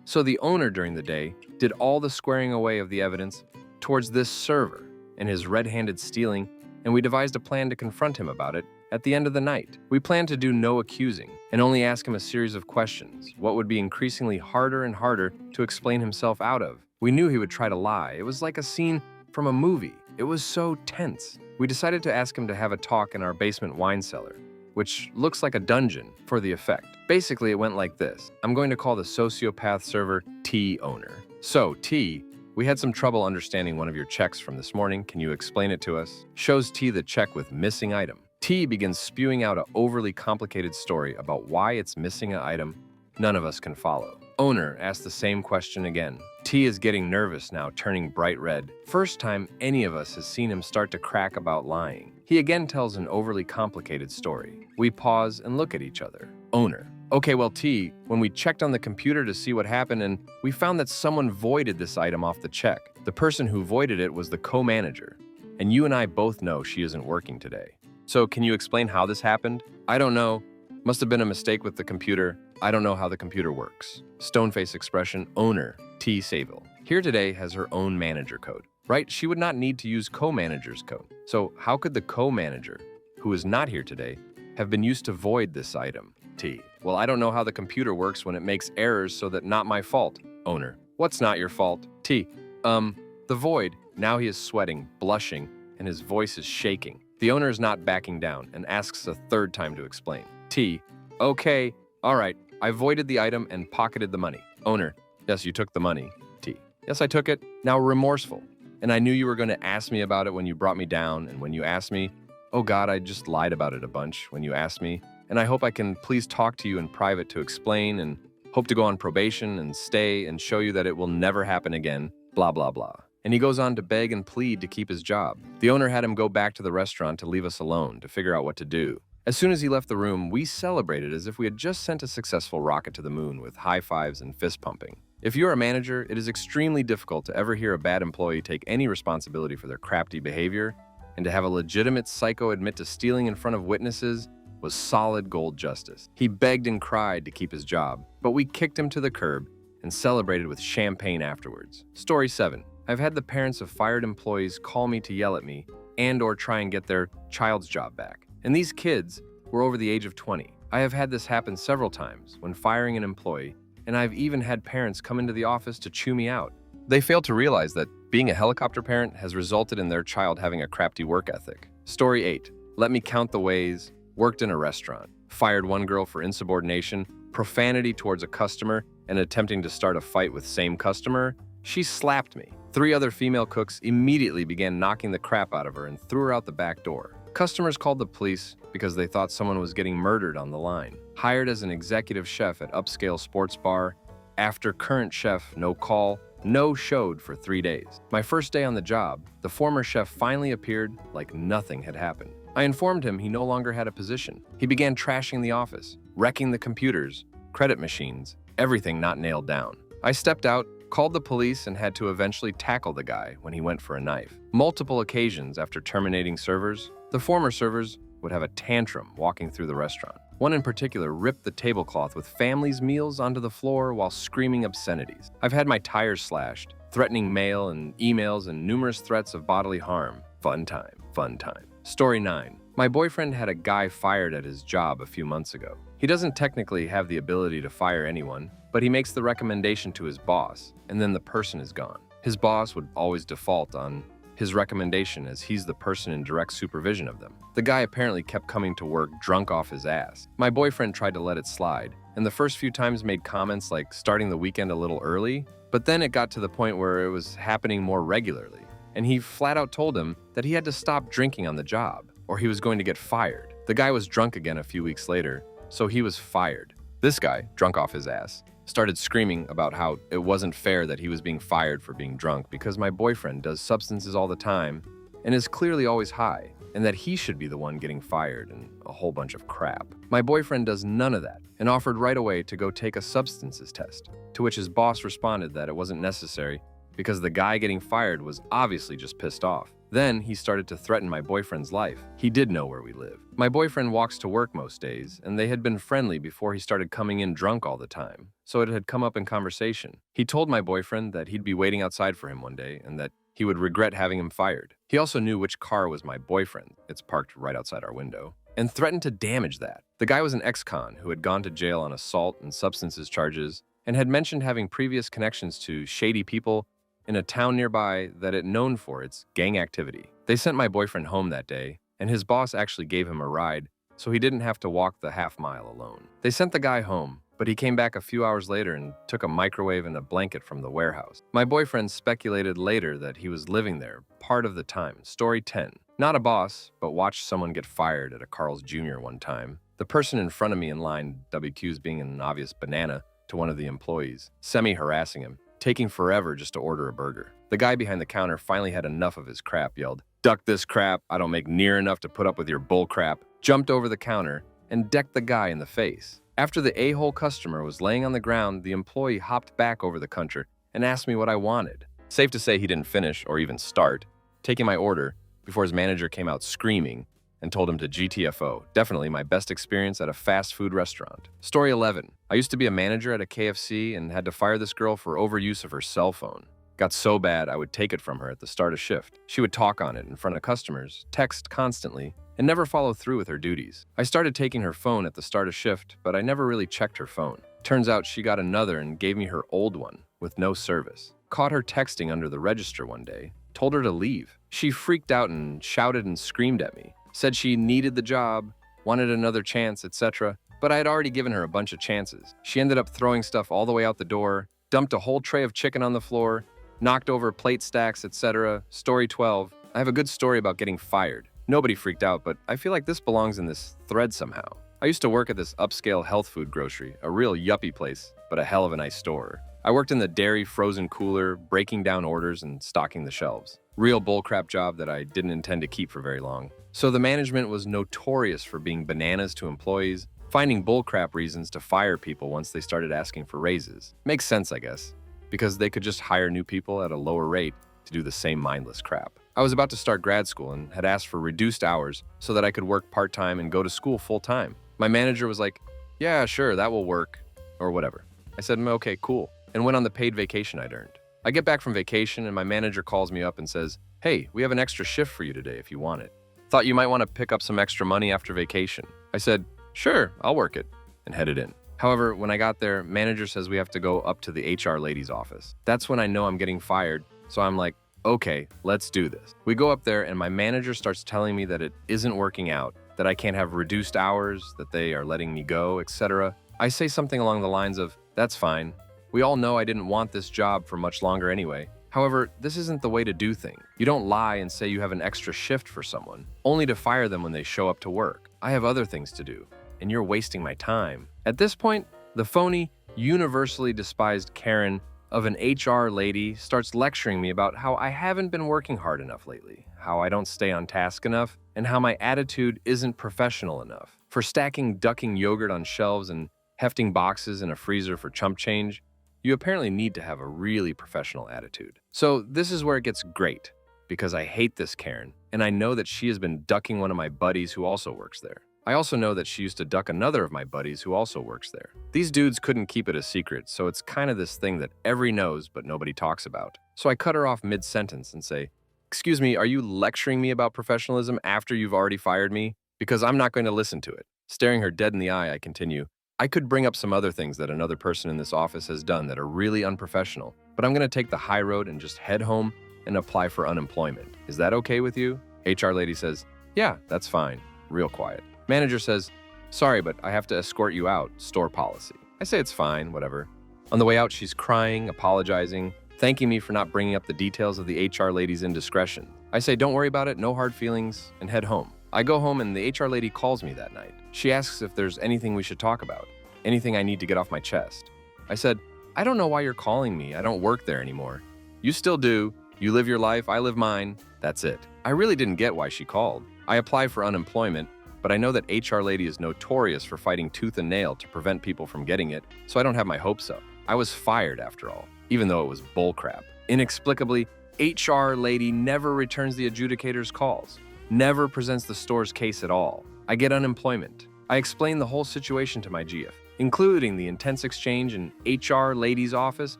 Speaker 1: So the owner during the day did all the squaring away of the evidence towards this server and his red-handed stealing, and we devised a plan to confront him about it at the end of the night. We planned to do no accusing and only ask him a series of questions, what would be increasingly harder and harder to explain himself out of. We knew he would try to lie. It was like a scene from a movie. It was so tense. We decided to ask him to have a talk in our basement wine cellar, which looks like a dungeon for the effect. Basically, it went like this. I'm going to call the sociopath server T owner. So, T, we had some trouble understanding one of your checks from this morning. Can you explain it to us? Shows T the check with missing item. T begins spewing out an overly complicated story about why it's missing an item none of us can follow. Owner asks the same question again. T is getting nervous now, turning bright red. First time any of us has seen him start to crack about lying. He again tells an overly complicated story. We pause and look at each other. Owner. Okay, well, T, when we checked on the computer to see what happened, and we found that someone voided this item off the check. The person who voided it was the co-manager, and you and I both know she isn't working today. So can you explain how this happened? I don't know. Must have been a mistake with the computer. I don't know how the computer works. Stoneface expression, owner, T. Saville. Here today has her own manager code, right? She would not need to use co-manager's code. So how could the co-manager, who is not here today, have been used to void this item? T. Well, I don't know how the computer works when it makes errors, so that not my fault. Owner. What's not your fault? T. The void. Now he is sweating, blushing, and his voice is shaking. The owner is not backing down and asks a third time to explain. T. Okay, all right, I voided the item and pocketed the money. Owner. Yes, you took the money. T. Yes, I took it. Now remorseful. And I knew you were going to ask me about it when you brought me down, and when you asked me, oh God, I just lied about it a bunch when you asked me, and I hope I can please talk to you in private to explain, and hope to go on probation and stay and show you that it will never happen again, blah, blah, blah. And he goes on to beg and plead to keep his job. The owner had him go back to the restaurant to leave us alone to figure out what to do. As soon as he left the room, we celebrated as if we had just sent a successful rocket to the moon with high fives and fist pumping. If you're a manager, it is extremely difficult to ever hear a bad employee take any responsibility for their crafty behavior, and to have a legitimate psycho admit to stealing in front of witnesses was solid gold justice. He begged and cried to keep his job, but we kicked him to the curb and celebrated with champagne afterwards. Story 7. I've had the parents of fired employees call me to yell at me and/or try and get their child's job back. And these kids were over the age of 20. I have had this happen several times when firing an employee, and I've even had parents come into the office to chew me out. They fail to realize that being a helicopter parent has resulted in their child having a crafty work ethic. Story 8. Let me count the ways. Worked in a restaurant. Fired one girl for insubordination, profanity towards a customer, and attempting to start a fight with same customer. She slapped me. 3 other female cooks immediately began knocking the crap out of her and threw her out the back door. Customers called the police because they thought someone was getting murdered on the line. Hired as an executive chef at upscale sports bar. After current chef no call, no-showed for 3 days. My first day on the job, the former chef finally appeared like nothing had happened. I informed him he no longer had a position. He began trashing the office, wrecking the computers, credit machines, everything not nailed down. I stepped out, called the police, and had to eventually tackle the guy when he went for a knife. Multiple occasions after terminating servers, the former servers would have a tantrum walking through the restaurant. One in particular ripped the tablecloth with family's meals onto the floor while screaming obscenities. I've had my tires slashed, threatening mail and emails, and numerous threats of bodily harm. Fun time, fun time. Story 9. My boyfriend had a guy fired at his job a few months ago. He doesn't technically have the ability to fire anyone, but he makes the recommendation to his boss, and then the person is gone. His boss would always default on his recommendation as he's the person in direct supervision of them. The guy apparently kept coming to work drunk off his ass. My boyfriend tried to let it slide, and the first few times made comments like starting the weekend a little early, but then it got to the point where it was happening more regularly, and he flat out told him that he had to stop drinking on the job, or he was going to get fired. The guy was drunk again a few weeks later, so he was fired. This guy, drunk off his ass, started screaming about how it wasn't fair that he was being fired for being drunk because my boyfriend does substances all the time and is clearly always high, and that he should be the one getting fired and a whole bunch of crap. My boyfriend does none of that and offered right away to go take a substances test, to which his boss responded that it wasn't necessary because the guy getting fired was obviously just pissed off. Then he started to threaten my boyfriend's life. He did know where we live. My boyfriend walks to work most days, and they had been friendly before he started coming in drunk all the time, so it had come up in conversation. He told my boyfriend that he'd be waiting outside for him one day and that he would regret having him fired. He also knew which car was my boyfriend, it's parked right outside our window, and threatened to damage that. The guy was an ex-con who had gone to jail on assault and substances charges and had mentioned having previous connections to shady people in a town nearby that it known for its gang activity. They sent my boyfriend home that day, and his boss actually gave him a ride so he didn't have to walk the half-mile alone. They sent the guy home, but he came back a few hours later and took a microwave and a blanket from the warehouse. My boyfriend speculated later that he was living there part of the time. Story 10. Not a boss, but watched someone get fired at a Carl's Jr. one time. The person in front of me in line WQ's being an obvious banana to one of the employees, semi-harassing him, taking forever just to order a burger. The guy behind the counter finally had enough of his crap, yelled, "Duck this crap, I don't make near enough to put up with your bull crap," jumped over the counter, and decked the guy in the face. After the a-hole customer was laying on the ground, the employee hopped back over the counter and asked me what I wanted. Safe to say he didn't finish or even start taking my order before his manager came out screaming and told him to GTFO. Definitely my best experience at a fast food restaurant. Story 11. I used to be a manager at a KFC and had to fire this girl for overuse of her cell phone. Got so bad I would take it from her at the start of shift. She would talk on it in front of customers, text constantly, and never follow through with her duties. I started taking her phone at the start of shift, but I never really checked her phone. Turns out she got another and gave me her old one with no service. Caught her texting under the register one day, told her to leave. She freaked out and shouted and screamed at me, said she needed the job, wanted another chance, etc. But I had already given her a bunch of chances. She ended up throwing stuff all the way out the door, dumped a whole tray of chicken on the floor, knocked over plate stacks, etc. Story 12. I have a good story about getting fired. Nobody freaked out, but I feel like this belongs in this thread somehow. I used to work at this upscale health food grocery, a real yuppie place, but a hell of a nice store. I worked in the dairy frozen cooler, breaking down orders and stocking the shelves. Real bullcrap job that I didn't intend to keep for very long. So the management was notorious for being bananas to employees, finding bullcrap reasons to fire people once they started asking for raises. Makes sense, I guess, because they could just hire new people at a lower rate to do the same mindless crap. I was about to start grad school and had asked for reduced hours so that I could work part-time and go to school full-time. My manager was like, yeah, sure, that will work, or whatever. I said, okay, cool, and went on the paid vacation I'd earned. I get back from vacation and my manager calls me up and says, hey, we have an extra shift for you today if you want it. Thought you might want to pick up some extra money after vacation. I said, sure, I'll work it, and headed in. However, when I got there, manager says we have to go up to the HR lady's office. That's when I know I'm getting fired, so I'm like, okay, let's do this. We go up there and my manager starts telling me that it isn't working out, that I can't have reduced hours, that they are letting me go, etc. I say something along the lines of, that's fine. We all know I didn't want this job for much longer anyway. However, this isn't the way to do things. You don't lie and say you have an extra shift for someone, only to fire them when they show up to work. I have other things to do, and you're wasting my time. At this point, the phony, universally despised Karen of an HR lady starts lecturing me about how I haven't been working hard enough lately, how I don't stay on task enough, and how my attitude isn't professional enough. For stacking ducking yogurt on shelves and hefting boxes in a freezer for chump change, you apparently need to have a really professional attitude. So this is where it gets great, because I hate this Karen, and I know that she has been ducking one of my buddies who also works there. I also know that she used to duck another of my buddies who also works there. These dudes couldn't keep it a secret, so it's kind of this thing that every knows but nobody talks about. So I cut her off mid-sentence and say, excuse me, are you lecturing me about professionalism after you've already fired me? Because I'm not going to listen to it. Staring her dead in the eye, I continue, I could bring up some other things that another person in this office has done that are really unprofessional, but I'm going to take the high road and just head home and apply for unemployment. Is that okay with you? HR lady says, yeah, that's fine. Real quiet. Manager says, sorry, but I have to escort you out. Store policy. I say it's fine, whatever. On the way out, she's crying, apologizing, thanking me for not bringing up the details of the HR lady's indiscretion. I say, don't worry about it, no hard feelings, and head home. I go home and the HR lady calls me that night. She asks if there's anything we should talk about, anything I need to get off my chest. I said, I don't know why you're calling me. I don't work there anymore. You still do. You live your life, I live mine. That's it. I really didn't get why she called. I applied for unemployment, but I know that HR lady is notorious for fighting tooth and nail to prevent people from getting it, so I don't have my hopes up. I was fired after all, even though it was bullcrap. Inexplicably, HR lady never returns the adjudicator's calls, never presents the store's case at all. I get unemployment. I explain the whole situation to my GF, including the intense exchange in HR lady's office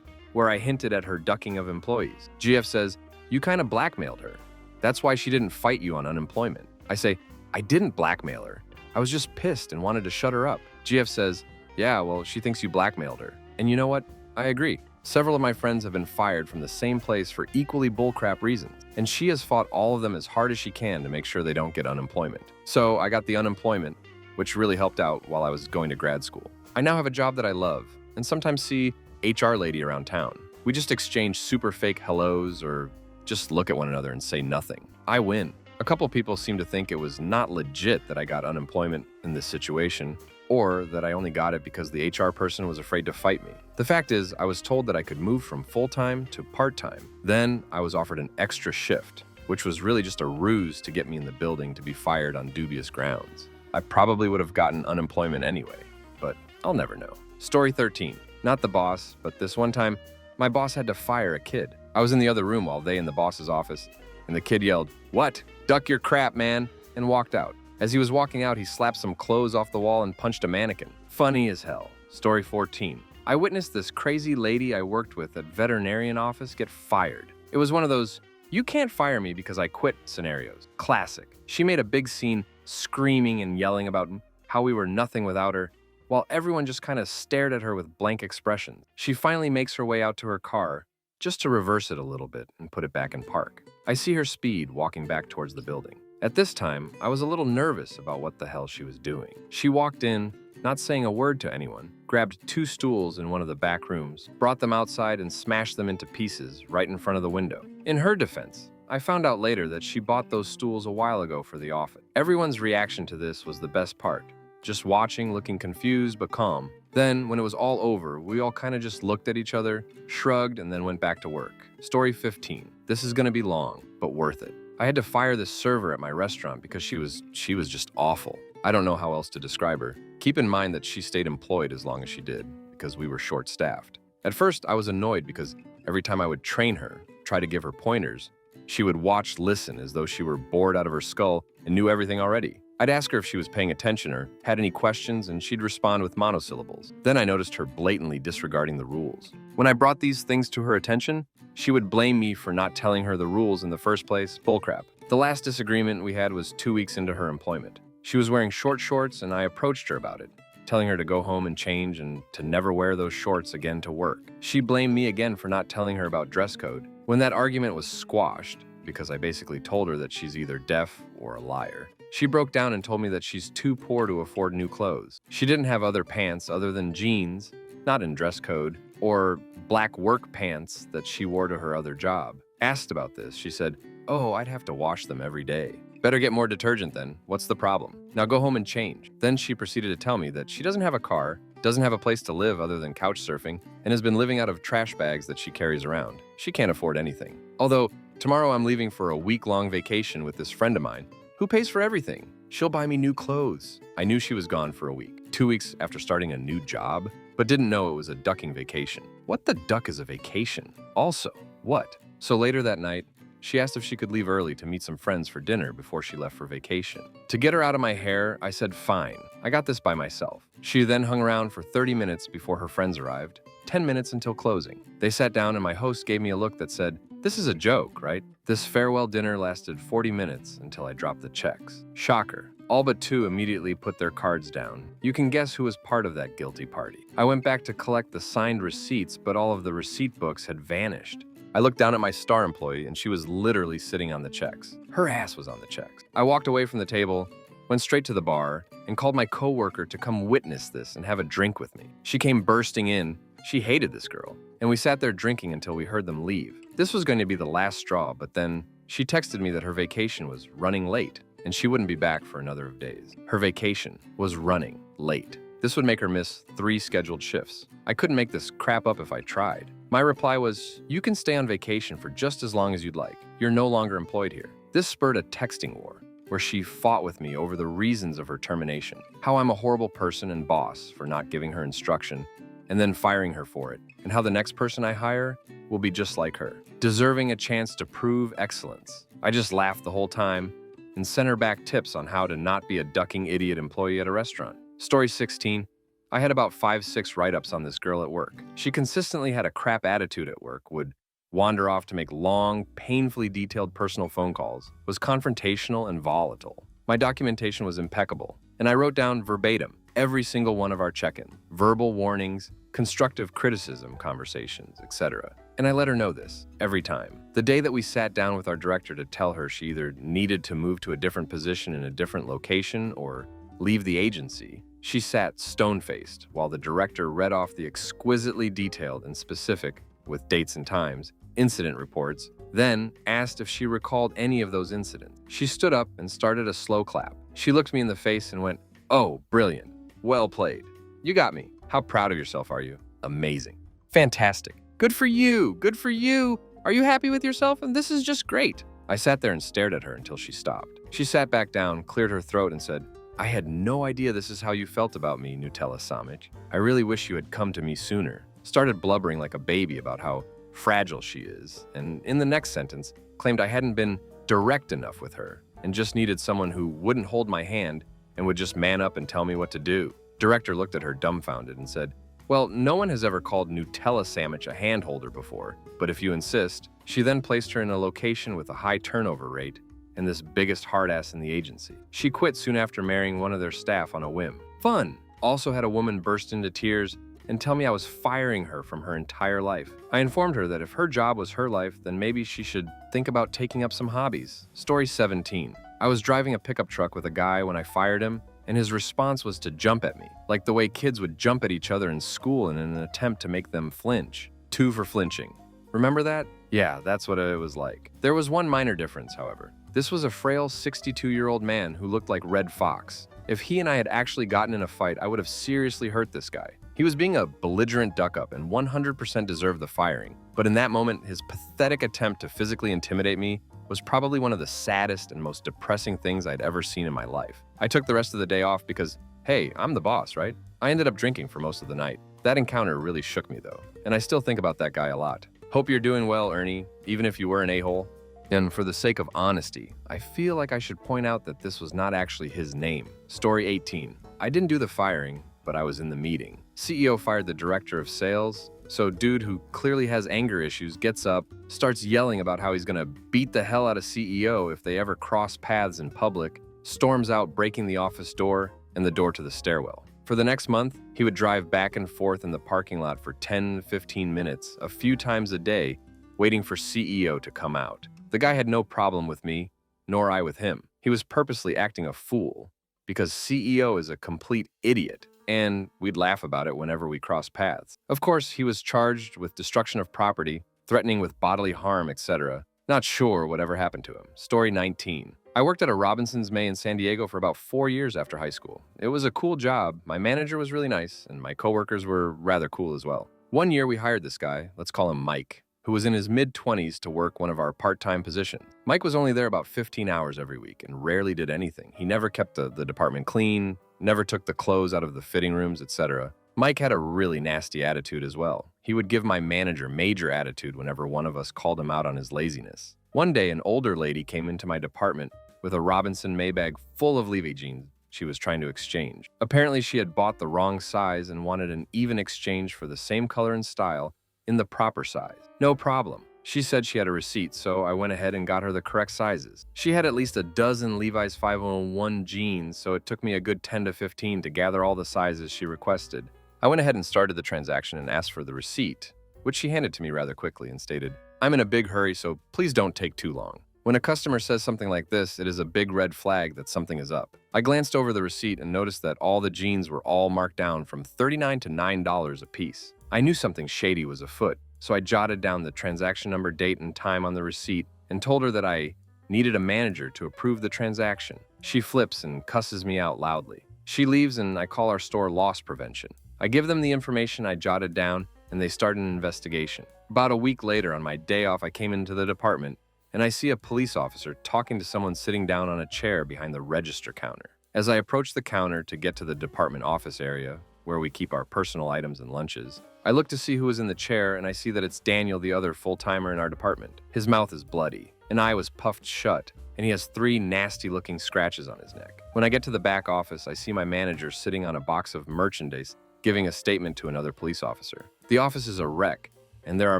Speaker 1: where I hinted at her ducking of employees. GF says, you kind of blackmailed her. That's why she didn't fight you on unemployment. I say, I didn't blackmail her. I was just pissed and wanted to shut her up. GF says, yeah, well, she thinks you blackmailed her. And you know what? I agree. Several of my friends have been fired from the same place for equally bullcrap reasons, and she has fought all of them as hard as she can to make sure they don't get unemployment. So I got the unemployment, which really helped out while I was going to grad school. I now have a job that I love, and sometimes see HR lady around town. We just exchange super fake hellos or just look at one another and say nothing. I win. A couple people seem to think it was not legit that I got unemployment in this situation, or that I only got it because the HR person was afraid to fight me. The fact is, I was told that I could move from full-time to part-time. Then I was offered an extra shift, which was really just a ruse to get me in the building to be fired on dubious grounds. I probably would have gotten unemployment anyway, but I'll never know. Story 13. Not the boss, but this one time, my boss had to fire a kid. I was in the other room while they in the boss's office, and the kid yelled, "What? Duck your crap, man," and walked out. As he was walking out, he slapped some clothes off the wall and punched a mannequin. Funny as hell. Story 14. I witnessed this crazy lady I worked with at veterinarian office get fired. It was one of those, you can't fire me because I quit scenarios. Classic. She made a big scene screaming and yelling about how we were nothing without her, while everyone just kind of stared at her with blank expressions. She finally makes her way out to her car, just to reverse it a little bit and put it back in park. I see her speed walking back towards the building. At this time, I was a little nervous about what the hell she was doing. She walked in, not saying a word to anyone, grabbed 2 stools in one of the back rooms, brought them outside and smashed them into pieces right in front of the window. In her defense, I found out later that she bought those stools a while ago for the office. Everyone's reaction to this was the best part. Just watching, looking confused but calm. Then, when it was all over, we all kind of just looked at each other, shrugged, and then went back to work. Story 15. This is gonna be long, but worth it. I had to fire this server at my restaurant because she was just awful. I don't know how else to describe her. Keep in mind that she stayed employed as long as she did, because we were short-staffed. At first, I was annoyed because every time I would train her, try to give her pointers, she would listen as though she were bored out of her skull and knew everything already. I'd ask her if she was paying attention or had any questions, and she'd respond with monosyllables. Then I noticed her blatantly disregarding the rules. When I brought these things to her attention, she would blame me for not telling her the rules in the first place. Bullcrap. The last disagreement we had was 2 weeks into her employment. She was wearing short shorts, and I approached her about it, telling her to go home and change and to never wear those shorts again to work. She blamed me again for not telling her about dress code. When that argument was squashed, because I basically told her that she's either deaf or a liar, she broke down and told me that she's too poor to afford new clothes. She didn't have other pants other than jeans, not in dress code, or black work pants that she wore to her other job. Asked about this, she said, "Oh, I'd have to wash them every day." Better get more detergent then. What's the problem? Now go home and change. Then she proceeded to tell me that she doesn't have a car, doesn't have a place to live other than couch surfing, and has been living out of trash bags that she carries around. She can't afford anything. Although, tomorrow I'm leaving for a week-long vacation with this friend of mine who pays for everything. She'll buy me new clothes. I knew she was gone for a week, 2 weeks after starting a new job, but didn't know it was a ducking vacation. What the duck is a vacation? Also, what? So later that night, she asked if she could leave early to meet some friends for dinner before she left for vacation. To get her out of my hair, I said fine. I got this by myself. She then hung around for 30 minutes before her friends arrived, 10 minutes until closing. They sat down and my host gave me a look that said, "This is a joke, right?" This farewell dinner lasted 40 minutes until I dropped the checks. Shocker. All but 2 immediately put their cards down. You can guess who was part of that guilty party. I went back to collect the signed receipts, but all of the receipt books had vanished. I looked down at my star employee and she was literally sitting on the checks. Her ass was on the checks. I walked away from the table, went straight to the bar, and called my coworker to come witness this and have a drink with me. She came bursting in. She hated this girl, and we sat there drinking until we heard them leave. This was going to be the last straw, but then she texted me that her vacation was running late and she wouldn't be back for another of days. Her vacation was running late. This would make her miss 3 scheduled shifts. I couldn't make this crap up if I tried. My reply was, "You can stay on vacation for just as long as you'd like. You're no longer employed here." This spurred a texting war where she fought with me over the reasons of her termination, how I'm a horrible person and boss for not giving her instruction and then firing her for it, and how the next person I hire will be just like her, deserving a chance to prove excellence. I just laughed the whole time and sent her back tips on how to not be a ducking idiot employee at a restaurant. Story 16. I had about 5-6 write-ups on this girl at work. She consistently had a crap attitude at work, would wander off to make long, painfully detailed personal phone calls, was confrontational and volatile. My documentation was impeccable, and I wrote down verbatim every single one of our check-in, verbal warnings, constructive criticism conversations, etc. And I let her know this every time. The day that we sat down with our director to tell her she either needed to move to a different position in a different location or leave the agency, she sat stone-faced while the director read off the exquisitely detailed and specific, with dates and times, incident reports, then asked if she recalled any of those incidents. She stood up and started a slow clap. She looked me in the face and went, "Oh, brilliant. Well played. You got me. How proud of yourself are you? Amazing. Fantastic. Good for you. Good for you. Are you happy with yourself? And this is just great." I sat there and stared at her until she stopped. She sat back down, cleared her throat, and said, "I had no idea this is how you felt about me, Nutella Sandwich. I really wish you had come to me sooner." Started blubbering like a baby about how fragile she is, and in the next sentence, claimed I hadn't been direct enough with her and just needed someone who wouldn't hold my hand and would just man up and tell me what to do. Director looked at her dumbfounded and said, "Well, no one has ever called Nutella Sandwich a handholder before, but if you insist." She then placed her in a location with a high turnover rate and this biggest hard-ass in the agency. She quit soon after marrying one of their staff on a whim. Fun! Also had a woman burst into tears and tell me I was firing her from her entire life. I informed her that if her job was her life, then maybe she should think about taking up some hobbies. Story 17. I was driving a pickup truck with a guy when I fired him, and his response was to jump at me, like the way kids would jump at each other in school in an attempt to make them flinch. 2 for flinching. Remember that? Yeah, that's what it was like. There was one minor difference, however. This was a frail 62-year-old man who looked like Red Fox. If he and I had actually gotten in a fight, I would have seriously hurt this guy. He was being a belligerent duck-up and 100% deserved the firing. But in that moment, his pathetic attempt to physically intimidate me was probably one of the saddest and most depressing things I'd ever seen in my life. I took the rest of the day off because, hey, I'm the boss, right? I ended up drinking for most of the night. That encounter really shook me, though, and I still think about that guy a lot. Hope you're doing well, Ernie, even if you were an a-hole. And for the sake of honesty, I feel like I should point out that this was not actually his name. Story 18. I didn't do the firing, but I was in the meeting. CEO fired the director of sales, so dude who clearly has anger issues gets up, starts yelling about how he's gonna beat the hell out of CEO if they ever cross paths in public, storms out breaking the office door and the door to the stairwell. For the next month, he would drive back and forth in the parking lot for 10-15 minutes, a few times a day, waiting for CEO to come out. The guy had no problem with me, nor I with him. He was purposely acting a fool, because CEO is a complete idiot, and we'd laugh about it whenever we crossed paths. Of course, he was charged with destruction of property, threatening with bodily harm, etc. Not sure whatever happened to him. Story 19. I worked at a Robinson's May in San Diego for about 4 years after high school. It was a cool job, my manager was really nice, and my coworkers were rather cool as well. One year we hired this guy, let's call him Mike, who was in his mid-20s to work one of our part-time positions. Mike was only there about 15 hours every week and rarely did anything. He never kept the department clean, never took the clothes out of the fitting rooms, etc. Mike had a really nasty attitude as well. He would give my manager major attitude whenever one of us called him out on his laziness. One day, an older lady came into my department with a Robinson May bag full of Levi jeans she was trying to exchange. Apparently, she had bought the wrong size and wanted an even exchange for the same color and style in the proper size. No problem. She said she had a receipt, so I went ahead and got her the correct sizes. She had at least a dozen Levi's 501 jeans, so it took me a good 10 to 15 to gather all the sizes she requested. I went ahead and started the transaction and asked for the receipt, which she handed to me rather quickly and stated, "I'm in a big hurry, so please don't take too long." When a customer says something like this, it is a big red flag that something is up. I glanced over the receipt and noticed that all the jeans were all marked down from $39 to $9 a piece. I knew something shady was afoot, so I jotted down the transaction number, date, and time on the receipt and told her that I needed a manager to approve the transaction. She flips and cusses me out loudly. She leaves and I call our store loss prevention. I give them the information I jotted down and they start an investigation. About a week later, on my day off, I came into the department and I see a police officer talking to someone sitting down on a chair behind the register counter. As I approach the counter to get to the department office area, where we keep our personal items and lunches, I look to see who is in the chair and I see that it's Daniel, the other full-timer in our department. His mouth is bloody, an eye was puffed shut, and he has 3 nasty-looking scratches on his neck. When I get to the back office, I see my manager sitting on a box of merchandise giving a statement to another police officer. The office is a wreck, and there are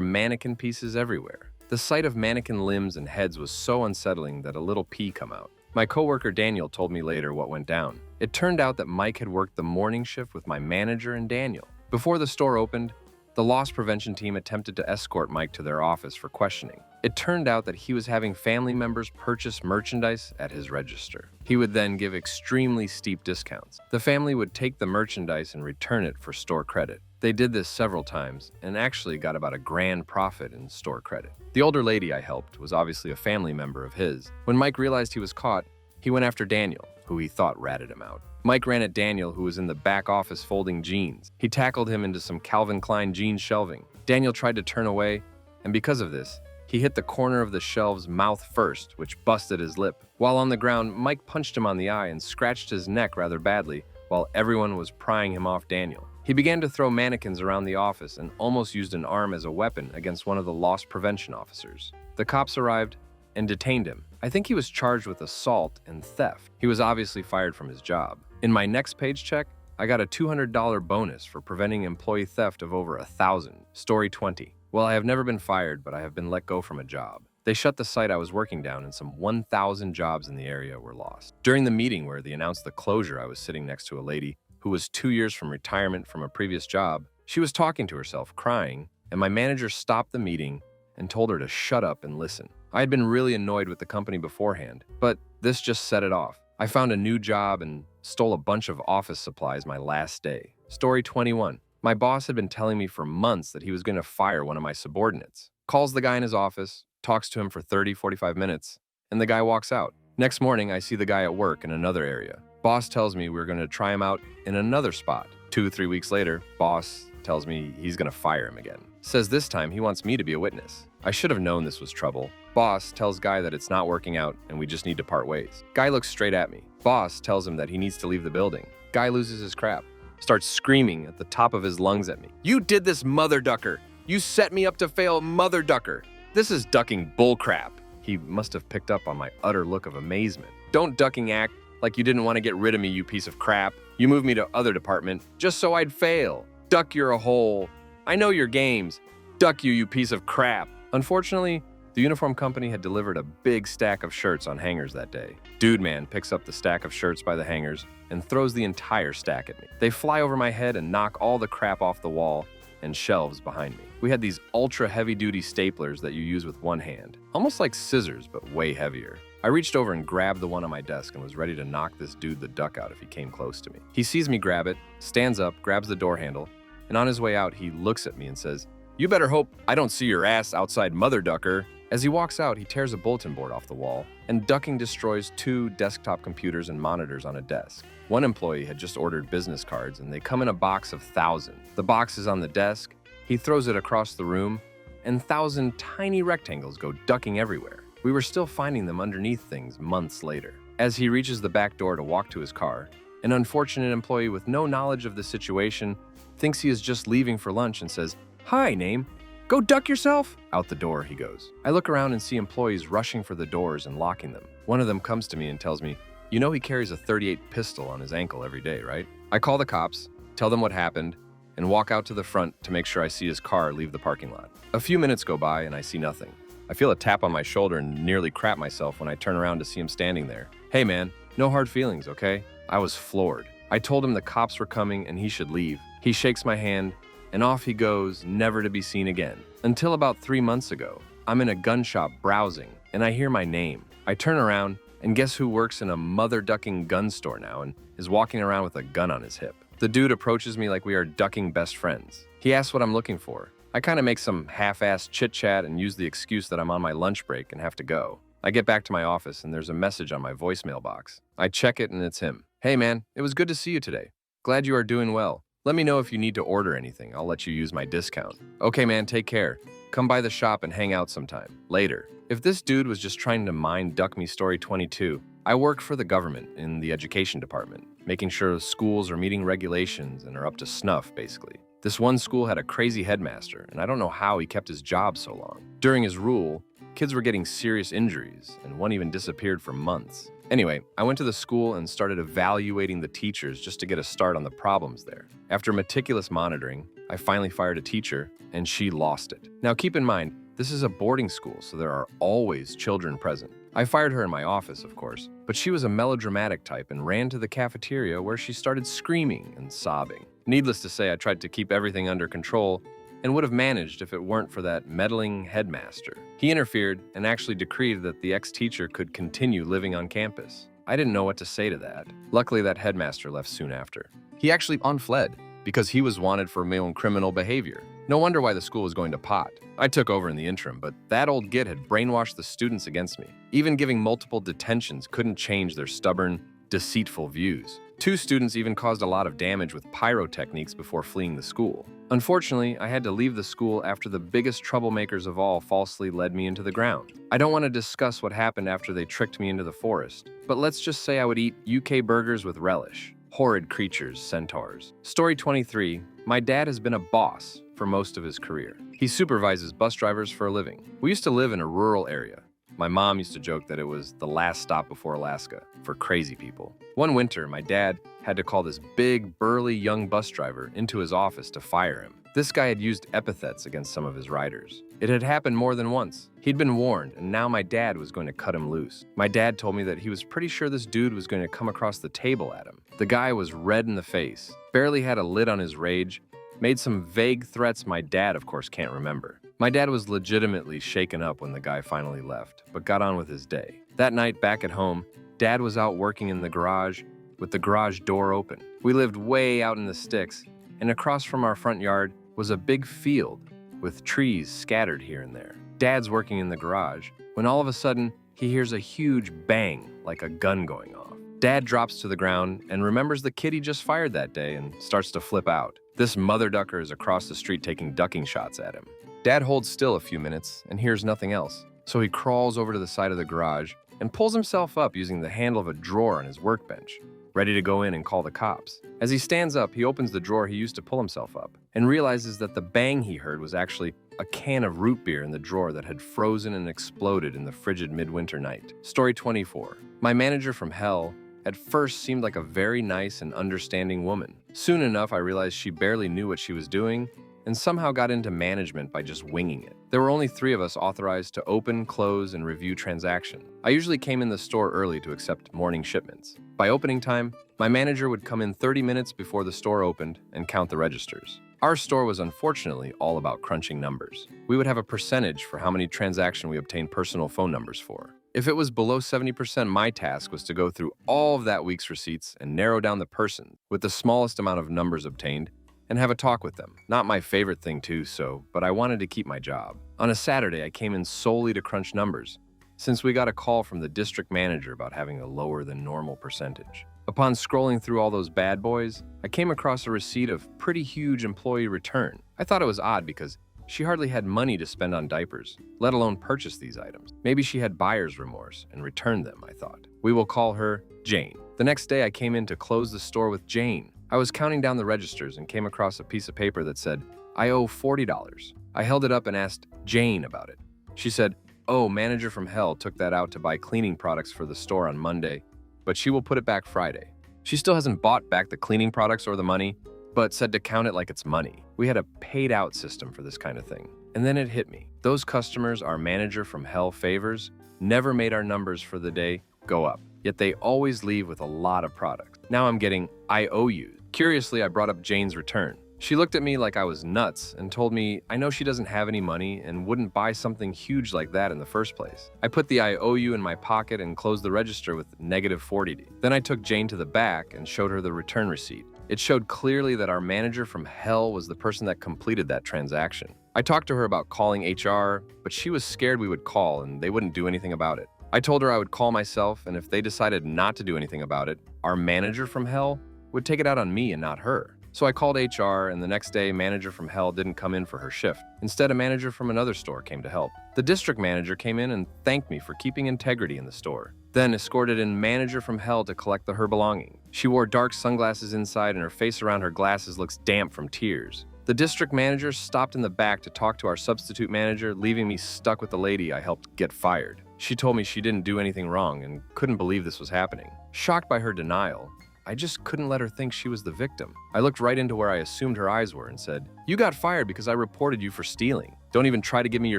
Speaker 1: mannequin pieces everywhere. The sight of mannequin limbs and heads was so unsettling that a little pee come out. My coworker Daniel told me later what went down. It turned out that Mike had worked the morning shift with my manager and Daniel. Before the store opened, the loss prevention team attempted to escort Mike to their office for questioning. It turned out that he was having family members purchase merchandise at his register. He would then give extremely steep discounts. The family would take the merchandise and return it for store credit. They did this several times and actually got about $1,000 profit in store credit. The older lady I helped was obviously a family member of his. When Mike realized he was caught, he went after Daniel, who he thought ratted him out. Mike ran at Daniel, who was in the back office folding jeans. He tackled him into some Calvin Klein jean shelving. Daniel tried to turn away, and because of this, he hit the corner of the shelves mouth first, which busted his lip. While on the ground, Mike punched him on the eye and scratched his neck rather badly, while everyone was prying him off Daniel. He began to throw mannequins around the office and almost used an arm as a weapon against one of the loss prevention officers. The cops arrived and detained him. I think he was charged with assault and theft. He was obviously fired from his job. In my next page check, I got a $200 bonus for preventing employee theft of over 1,000. Story 20. Well, I have never been fired, but I have been let go from a job. They shut the site I was working down, and some 1,000 jobs in the area were lost. During the meeting where they announced the closure, I was sitting next to a lady who was 2 years from retirement from a previous job. She was talking to herself, crying, and my manager stopped the meeting and told her to shut up and listen. I had been really annoyed with the company beforehand, but this just set it off. I found a new job and stole a bunch of office supplies my last day. Story 21. My boss had been telling me for months that he was going to fire one of my subordinates. Calls the guy in his office, talks to him for 30-45 minutes, and the guy walks out. Next morning, I see the guy at work in another area. Boss tells me we're going to try him out in another spot. 2-3 weeks later, boss tells me he's going to fire him again. Says this time he wants me to be a witness. I should have known this was trouble. Boss tells guy that it's not working out and we just need to part ways. Guy looks straight at me. Boss tells him that he needs to leave the building. Guy loses his crap. Starts screaming at the top of his lungs at me. You did this, mother ducker. You set me up to fail, mother ducker. This is ducking bullcrap. He must have picked up on my utter look of amazement. Don't ducking act like you didn't want to get rid of me, you piece of crap. You moved me to other department just so I'd fail. Duck, you're a hole. I know your games. Duck you, you piece of crap. Unfortunately, the uniform company had delivered a big stack of shirts on hangers that day. Dude man picks up the stack of shirts by the hangers and throws the entire stack at me. They fly over my head and knock all the crap off the wall and shelves behind me. We had these ultra heavy-duty staplers that you use with one hand, almost like scissors, but way heavier. I reached over and grabbed the one on my desk and was ready to knock this dude the duck out if he came close to me. He sees me grab it, stands up, grabs the door handle, and on his way out, he looks at me and says, "You better hope I don't see your ass outside, mother ducker." As he walks out, he tears a bulletin board off the wall and ducking destroys 2 desktop computers and monitors on a desk. One employee had just ordered business cards and they come in a box of 1,000. The box is on the desk, he throws it across the room, and 1,000 tiny rectangles go ducking everywhere. We were still finding them underneath things months later. As he reaches the back door to walk to his car, an unfortunate employee with no knowledge of the situation thinks he is just leaving for lunch and says, "Hi, name. Go duck yourself." Out the door he goes. I look around and see employees rushing for the doors and locking them. One of them comes to me and tells me, "You know he carries a .38 pistol on his ankle every day, right?" I call the cops, tell them what happened, and walk out to the front to make sure I see his car leave the parking lot. A few minutes go by and I see nothing. I feel a tap on my shoulder and nearly crap myself when I turn around to see him standing there. "Hey man, no hard feelings, okay?" I was floored. I told him the cops were coming and he should leave. He shakes my hand and off he goes, never to be seen again. Until about 3 months ago, I'm in a gun shop browsing and I hear my name. I turn around and guess who works in a mother-ducking gun store now and is walking around with a gun on his hip. The dude approaches me like we are ducking best friends. He asks what I'm looking for. I kind of make some half-assed chit-chat and use the excuse that I'm on my lunch break and have to go. I get back to my office and there's a message on my voicemail box. I check it and it's him. "Hey man, it was good to see you today. Glad you are doing well. Let me know if you need to order anything. I'll let you use my discount." "Okay man, take care. Come by the shop and hang out sometime. Later." If this dude was just trying to mind duck me story 22, I work for the government in the education department, making sure schools are meeting regulations and are up to snuff, basically. This one school had a crazy headmaster, and I don't know how he kept his job so long. During his rule, kids were getting serious injuries, and one even disappeared for months. Anyway, I went to the school and started evaluating the teachers just to get a start on the problems there. After meticulous monitoring, I finally fired a teacher, and she lost it. Now keep in mind, this is a boarding school, so there are always children present. I fired her in my office, of course, but she was a melodramatic type and ran to the cafeteria where she started screaming and sobbing. Needless to say, I tried to keep everything under control and would have managed if it weren't for that meddling headmaster. He interfered and actually decreed that the ex-teacher could continue living on campus. I didn't know what to say to that. Luckily, that headmaster left soon after. He actually unfled because he was wanted for my own criminal behavior. No wonder why the school was going to pot. I took over in the interim, but that old git had brainwashed the students against me. Even giving multiple detentions couldn't change their stubborn, deceitful views. 2 students even caused a lot of damage with pyrotechnics before fleeing the school. Unfortunately, I had to leave the school after the biggest troublemakers of all falsely led me into the ground. I don't want to discuss what happened after they tricked me into the forest, but let's just say I would eat UK burgers with relish. Horrid creatures, centaurs. Story 23. My dad has been a boss for most of his career. He supervises bus drivers for a living. We used to live in a rural area. My mom used to joke that it was the last stop before Alaska for crazy people. One winter, my dad had to call this big, burly young bus driver into his office to fire him. This guy had used epithets against some of his riders. It had happened more than once. He'd been warned, and now my dad was going to cut him loose. My dad told me that he was pretty sure this dude was going to come across the table at him. The guy was red in the face, barely had a lid on his rage, made some vague threats my dad, of course, can't remember. My dad was legitimately shaken up when the guy finally left, but got on with his day. That night, back at home, Dad was out working in the garage with the garage door open. We lived way out in the sticks, and across from our front yard was a big field with trees scattered here and there. Dad's working in the garage when all of a sudden he hears a huge bang like a gun going off. Dad drops to the ground and remembers the kid he just fired that day and starts to flip out. This mother ducker is across the street taking ducking shots at him. Dad holds still a few minutes and hears nothing else, so he crawls over to the side of the garage and pulls himself up using the handle of a drawer on his workbench, ready to go in and call the cops. As he stands up, he opens the drawer he used to pull himself up and realizes that the bang he heard was actually a can of root beer in the drawer that had frozen and exploded in the frigid midwinter night. Story 24. My manager from hell at first seemed like a very nice and understanding woman. Soon enough, I realized she barely knew what she was doing and somehow got into management by just winging it. There were only 3 of us authorized to open, close, and review transactions. I usually came in the store early to accept morning shipments. By opening time, my manager would come in 30 minutes before the store opened and count the registers. Our store was unfortunately all about crunching numbers. We would have a percentage for how many transactions we obtained personal phone numbers for. If it was below 70%, my task was to go through all of that week's receipts and narrow down the person with the smallest amount of numbers obtained and have a talk with them. Not my favorite thing too, but I wanted to keep my job. On a Saturday, I came in solely to crunch numbers, since we got a call from the district manager about having a lower than normal percentage. Upon scrolling through all those bad boys, I came across a receipt of pretty huge employee return. I thought it was odd because she hardly had money to spend on diapers, let alone purchase these items. Maybe she had buyer's remorse and returned them, I thought. We will call her Jane. The next day, I came in to close the store with Jane. I was counting down the registers and came across a piece of paper that said, "I owe $40. I held it up and asked Jane about it. She said, "Oh, manager from hell took that out to buy cleaning products for the store on Monday, but she will put it back Friday." She still hasn't bought back the cleaning products or the money, but said to count it like it's money. We had a paid-out system for this kind of thing. And then it hit me. Those customers our manager from hell favors never made our numbers for the day go up, yet they always leave with a lot of products. Now I'm getting "I owe you." Curiously, I brought up Jane's return. She looked at me like I was nuts and told me I know she doesn't have any money and wouldn't buy something huge like that in the first place. I put the "I owe you" in my pocket and closed the register with -40. Then I took Jane to the back and showed her the return receipt. It showed clearly that our manager from hell was the person that completed that transaction. I talked to her about calling HR, but she was scared we would call and they wouldn't do anything about it. I told her I would call myself, and if they decided not to do anything about it, our manager from hell would take it out on me and not her. So I called HR, and the next day, manager from hell didn't come in for her shift. Instead, a manager from another store came to help. The district manager came in and thanked me for keeping integrity in the store, then escorted in manager from hell to collect her belongings. She wore dark sunglasses inside, and her face around her glasses looks damp from tears. The district manager stopped in the back to talk to our substitute manager, leaving me stuck with the lady I helped get fired. She told me she didn't do anything wrong and couldn't believe this was happening. Shocked by her denial, I just couldn't let her think she was the victim. I looked right into where I assumed her eyes were and said, "You got fired because I reported you for stealing. Don't even try to give me your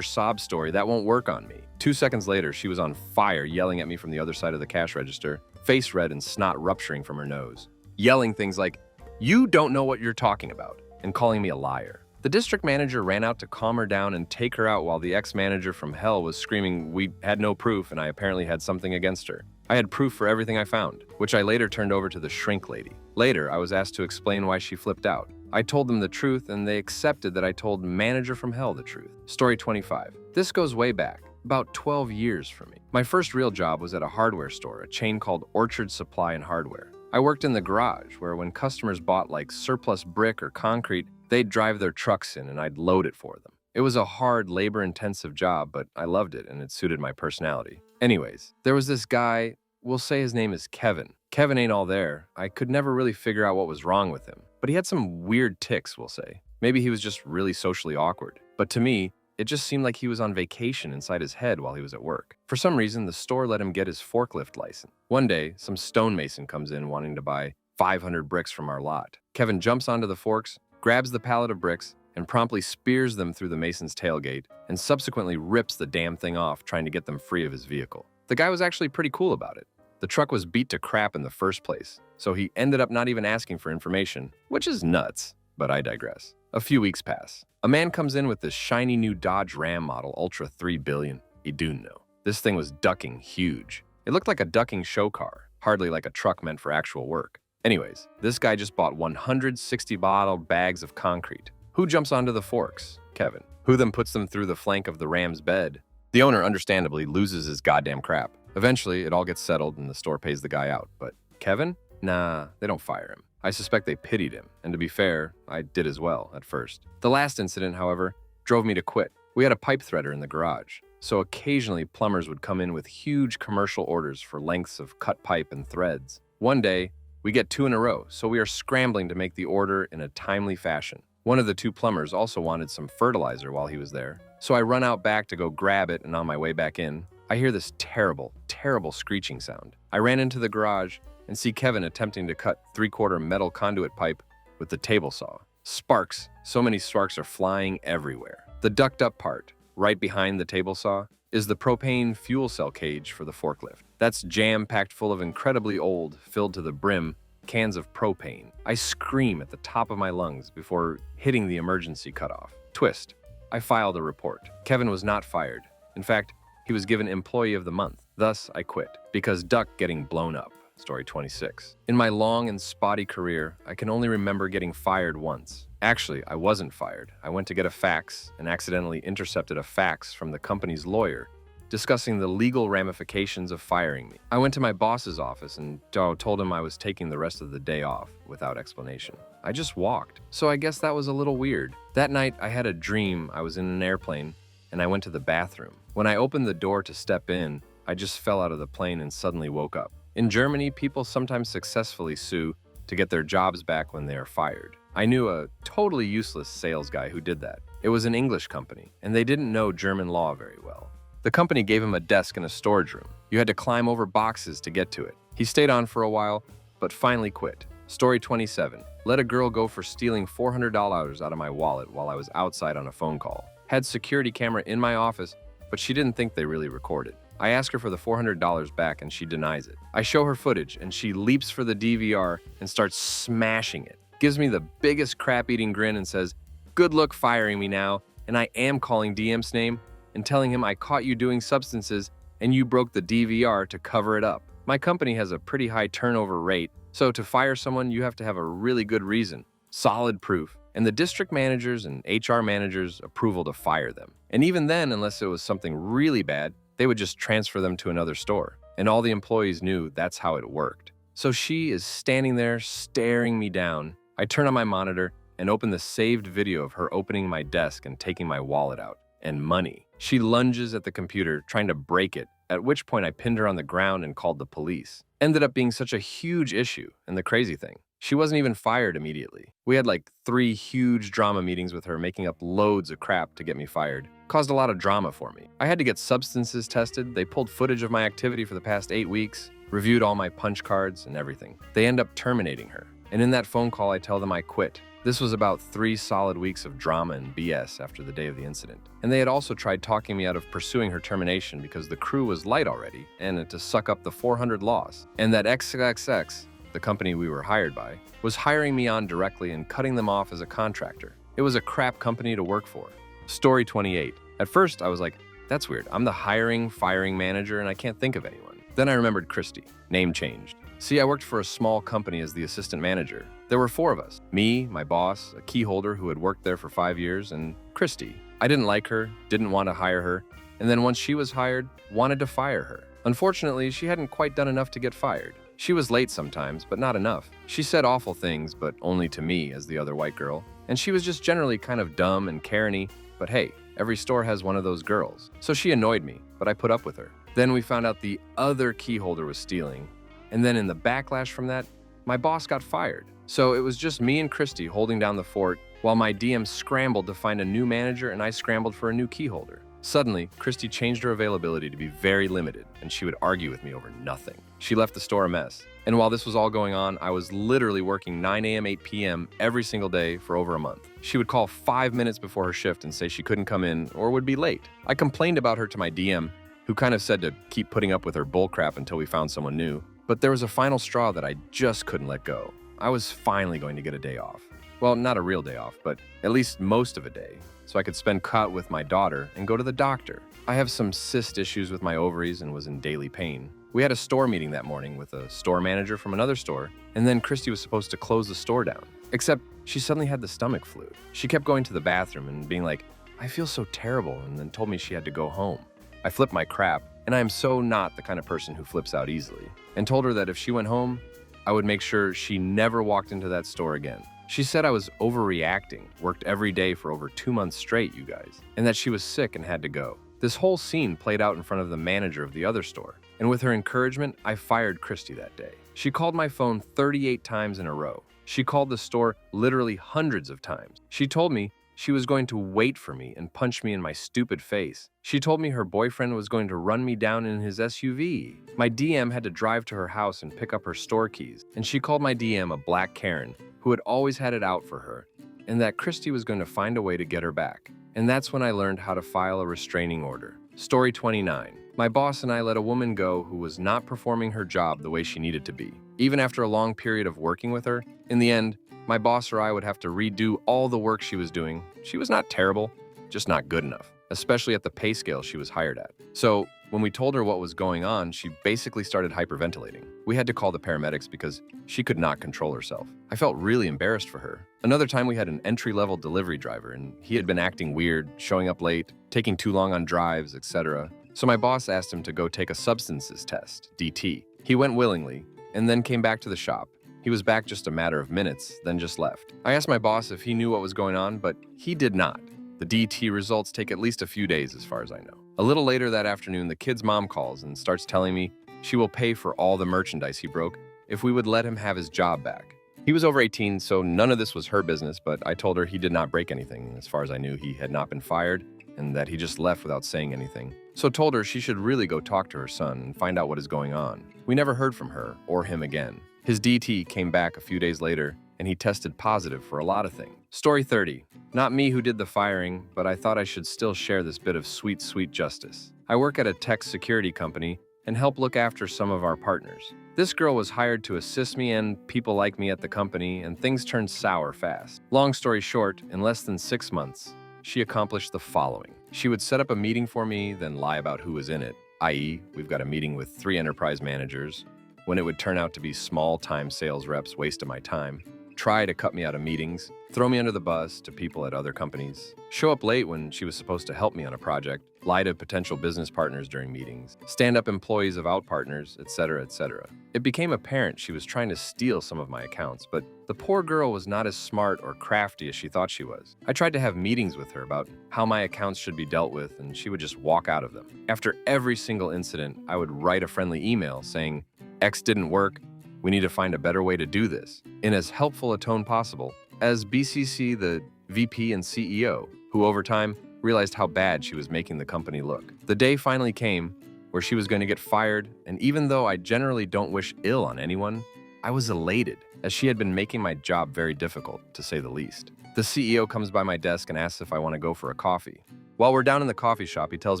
Speaker 1: sob story, that won't work on me." 2 seconds later, she was on fire, yelling at me from the other side of the cash register, face red and snot rupturing from her nose. Yelling things like, "You don't know what you're talking about," and calling me a liar. The district manager ran out to calm her down and take her out while the ex-manager from hell was screaming we had no proof and I apparently had something against her. I had proof for everything I found, which I later turned over to the shrink lady. Later, I was asked to explain why she flipped out. I told them the truth and they accepted that I told manager from hell the truth. Story 25. This goes way back, about 12 years for me. My first real job was at a hardware store, a chain called Orchard Supply and Hardware. I worked in the garage, where when customers bought like surplus brick or concrete, they'd drive their trucks in and I'd load it for them. It was a hard, labor-intensive job, but I loved it and it suited my personality. Anyways, there was this guy, we'll say his name is Kevin. Kevin ain't all there. I could never really figure out what was wrong with him, but he had some weird tics, we'll say. Maybe he was just really socially awkward. But to me, It just seemed like he was on vacation inside his head while he was at work. For some reason, the store let him get his forklift license. One day, some stonemason comes in wanting to buy 500 bricks from our lot. Kevin jumps onto the forks, grabs the pallet of bricks, and promptly spears them through the mason's tailgate, and subsequently rips the damn thing off trying to get them free of his vehicle. The guy was actually pretty cool about it. The truck was beat to crap in the first place, so he ended up not even asking for information, which is nuts, but I digress. A few weeks pass. A man comes in with this shiny new Dodge Ram model Ultra 3 billion. Idunno. This thing was ducking huge. It looked like a ducking show car, hardly like a truck meant for actual work. Anyways, this guy just bought 160 bottle bags of concrete. Who jumps onto the forks? Kevin. Who then puts them through the flank of the Ram's bed? The owner understandably loses his goddamn crap. Eventually, it all gets settled and the store pays the guy out. But Kevin? Nah, they don't fire him. I suspect they pitied him, and to be fair, I did as well at first. The last incident, however, drove me to quit. We had a pipe threader in the garage, so occasionally plumbers would come in with huge commercial orders for lengths of cut pipe and threads. One day, we get 2 in a row, so we are scrambling to make the order in a timely fashion. One of the 2 plumbers also wanted some fertilizer while he was there, so I run out back to go grab it, and on my way back in, I hear this terrible, terrible screeching sound. I ran into the garage and see Kevin attempting to cut 3/4 metal conduit pipe with the table saw. Sparks, so many sparks are flying everywhere. The ducked up part, right behind the table saw, is the propane fuel cell cage for the forklift. That's jam-packed full of incredibly old, filled to the brim, cans of propane. I scream at the top of my lungs before hitting the emergency cutoff. Twist. I filed a report. Kevin was not fired. In fact, he was given Employee of the Month. Thus, I quit, because duck getting blown up. Story 26. In my long and spotty career, I can only remember getting fired once. Actually, I wasn't fired. I went to get a fax and accidentally intercepted a fax from the company's lawyer discussing the legal ramifications of firing me. I went to my boss's office and told him I was taking the rest of the day off without explanation. I just walked. So I guess that was a little weird. That night, I had a dream I was in an airplane and I went to the bathroom. When I opened the door to step in, I just fell out of the plane and suddenly woke up. In Germany, people sometimes successfully sue to get their jobs back when they are fired. I knew a totally useless sales guy who did that. It was an English company, and they didn't know German law very well. The company gave him a desk in a storage room. You had to climb over boxes to get to it. He stayed on for a while, but finally quit. Story 27. Let a girl go for stealing $400 out of my wallet while I was outside on a phone call. Had security camera in my office, but she didn't think they really recorded. I ask her for the $400 back and she denies it. I show her footage and she leaps for the DVR and starts smashing it. Gives me the biggest crap-eating grin and says, "Good luck firing me now, and I am calling DM's name and telling him I caught you doing substances and you broke the DVR to cover it up." My company has a pretty high turnover rate, so to fire someone you have to have a really good reason, solid proof, and the district managers and HR managers' approval to fire them. And even then, unless it was something really bad, they would just transfer them to another store. And all the employees knew that's how it worked. So she is standing there staring me down. I turn on my monitor and open the saved video of her opening my desk and taking my wallet out. And money. She lunges at the computer, trying to break it, at which point I pinned her on the ground and called the police. Ended up being such a huge issue, and the crazy thing, she wasn't even fired immediately. We had like 3 huge drama meetings with her, making up loads of crap to get me fired. Caused a lot of drama for me. I had to get substances tested. They pulled footage of my activity for the past 8 weeks, reviewed all my punch cards and everything. They end up terminating her. And in that phone call, I tell them I quit. This was about 3 solid weeks of drama and BS after the day of the incident. And they had also tried talking me out of pursuing her termination because the crew was light already and to suck up the 400 loss. And that XXX, the company we were hired by, was hiring me on directly and cutting them off as a contractor. It was a crap company to work for. Story 28. At first, I was like, that's weird. I'm the hiring, firing manager and I can't think of anyone. Then I remembered Christy. Name changed. See, I worked for a small company as the assistant manager. There were 4 of us. Me, my boss, a key holder who had worked there for 5 years, and Christy. I didn't like her, didn't want to hire her, and then once she was hired, wanted to fire her. Unfortunately, she hadn't quite done enough to get fired. She was late sometimes, but not enough. She said awful things, but only to me as the other white girl. And she was just generally kind of dumb and Karen-y, but hey, every store has one of those girls. So she annoyed me, but I put up with her. Then we found out the other key holder was stealing. And then in the backlash from that, my boss got fired. So it was just me and Christy holding down the fort, while my DM scrambled to find a new manager and I scrambled for a new key holder. Suddenly, Christy changed her availability to be very limited, and she would argue with me over nothing. She left the store a mess. And while this was all going on, I was literally working 9 a.m., 8 p.m. every single day for over a month. She would call 5 minutes before her shift and say she couldn't come in or would be late. I complained about her to my DM, who kind of said to keep putting up with her bullcrap until we found someone new. But there was a final straw that I just couldn't let go. I was finally going to get a day off. Well, not a real day off, but at least most of a day, so I could spend cut with my daughter and go to the doctor. I have some cyst issues with my ovaries and was in daily pain. We had a store meeting that morning with a store manager from another store, and then Christy was supposed to close the store down. Except she suddenly had the stomach flu. She kept going to the bathroom and being like, "I feel so terrible," and then told me she had to go home. I flipped my crap, and I am so not the kind of person who flips out easily, and told her that if she went home, I would make sure she never walked into that store again. She said I was overreacting, worked every day for over 2 months straight, you guys, and that she was sick and had to go. This whole scene played out in front of the manager of the other store, and with her encouragement, I fired Christy that day. She called my phone 38 times in a row. She called the store literally hundreds of times. She told me she was going to wait for me and punch me in my stupid face. She told me her boyfriend was going to run me down in his SUV. My DM had to drive to her house and pick up her store keys, and she called my DM a black Karen who had always had it out for her, and that Christy was going to find a way to get her back. And that's when I learned how to file a restraining order. Story 29. My boss and I let a woman go who was not performing her job the way she needed to be. Even after a long period of working with her, in the end, my boss or I would have to redo all the work she was doing. She was not terrible, just not good enough, especially at the pay scale she was hired at. So when we told her what was going on, she basically started hyperventilating. We had to call the paramedics because she could not control herself. I felt really embarrassed for her. Another time we had an entry-level delivery driver and he had been acting weird, showing up late, taking too long on drives, etc. So my boss asked him to go take a substances test, DT. He went willingly and then came back to the shop. He was back just a matter of minutes, then just left. I asked my boss if he knew what was going on, but he did not. The DT results take at least a few days as far as I know. A little later that afternoon, the kid's mom calls and starts telling me she will pay for all the merchandise he broke if we would let him have his job back. He was over 18, so none of this was her business, but I told her he did not break anything. As far as I knew, he had not been fired and that he just left without saying anything. So told her she should really go talk to her son and find out what is going on. We never heard from her or him again. His DT came back a few days later and he tested positive for a lot of things. Story 30. Not me who did the firing, but I thought I should still share this bit of sweet, sweet justice. I work at a tech security company and help look after some of our partners. This girl was hired to assist me and people like me at the company, and things turned sour fast. Long story short, in less than 6 months, she accomplished the following. She would set up a meeting for me, then lie about who was in it, i.e., we've got a meeting with 3 enterprise managers, when it would turn out to be small-time sales reps waste of my time, try to cut me out of meetings, throw me under the bus to people at other companies, show up late when she was supposed to help me on a project, lie to potential business partners during meetings, stand up employees of out partners, etc., etc. It became apparent she was trying to steal some of my accounts, but the poor girl was not as smart or crafty as she thought she was. I tried to have meetings with her about how my accounts should be dealt with, and she would just walk out of them. After every single incident, I would write a friendly email saying, "X didn't work. We need to find a better way to do this," in as helpful a tone possible, as BCC the VP and CEO, who over time realized how bad she was making the company look. The day finally came where she was going to get fired, and even though I generally don't wish ill on anyone, I was elated, as she had been making my job very difficult, to say the least. The CEO comes by my desk and asks if I want to go for a coffee. While we're down in the coffee shop, he tells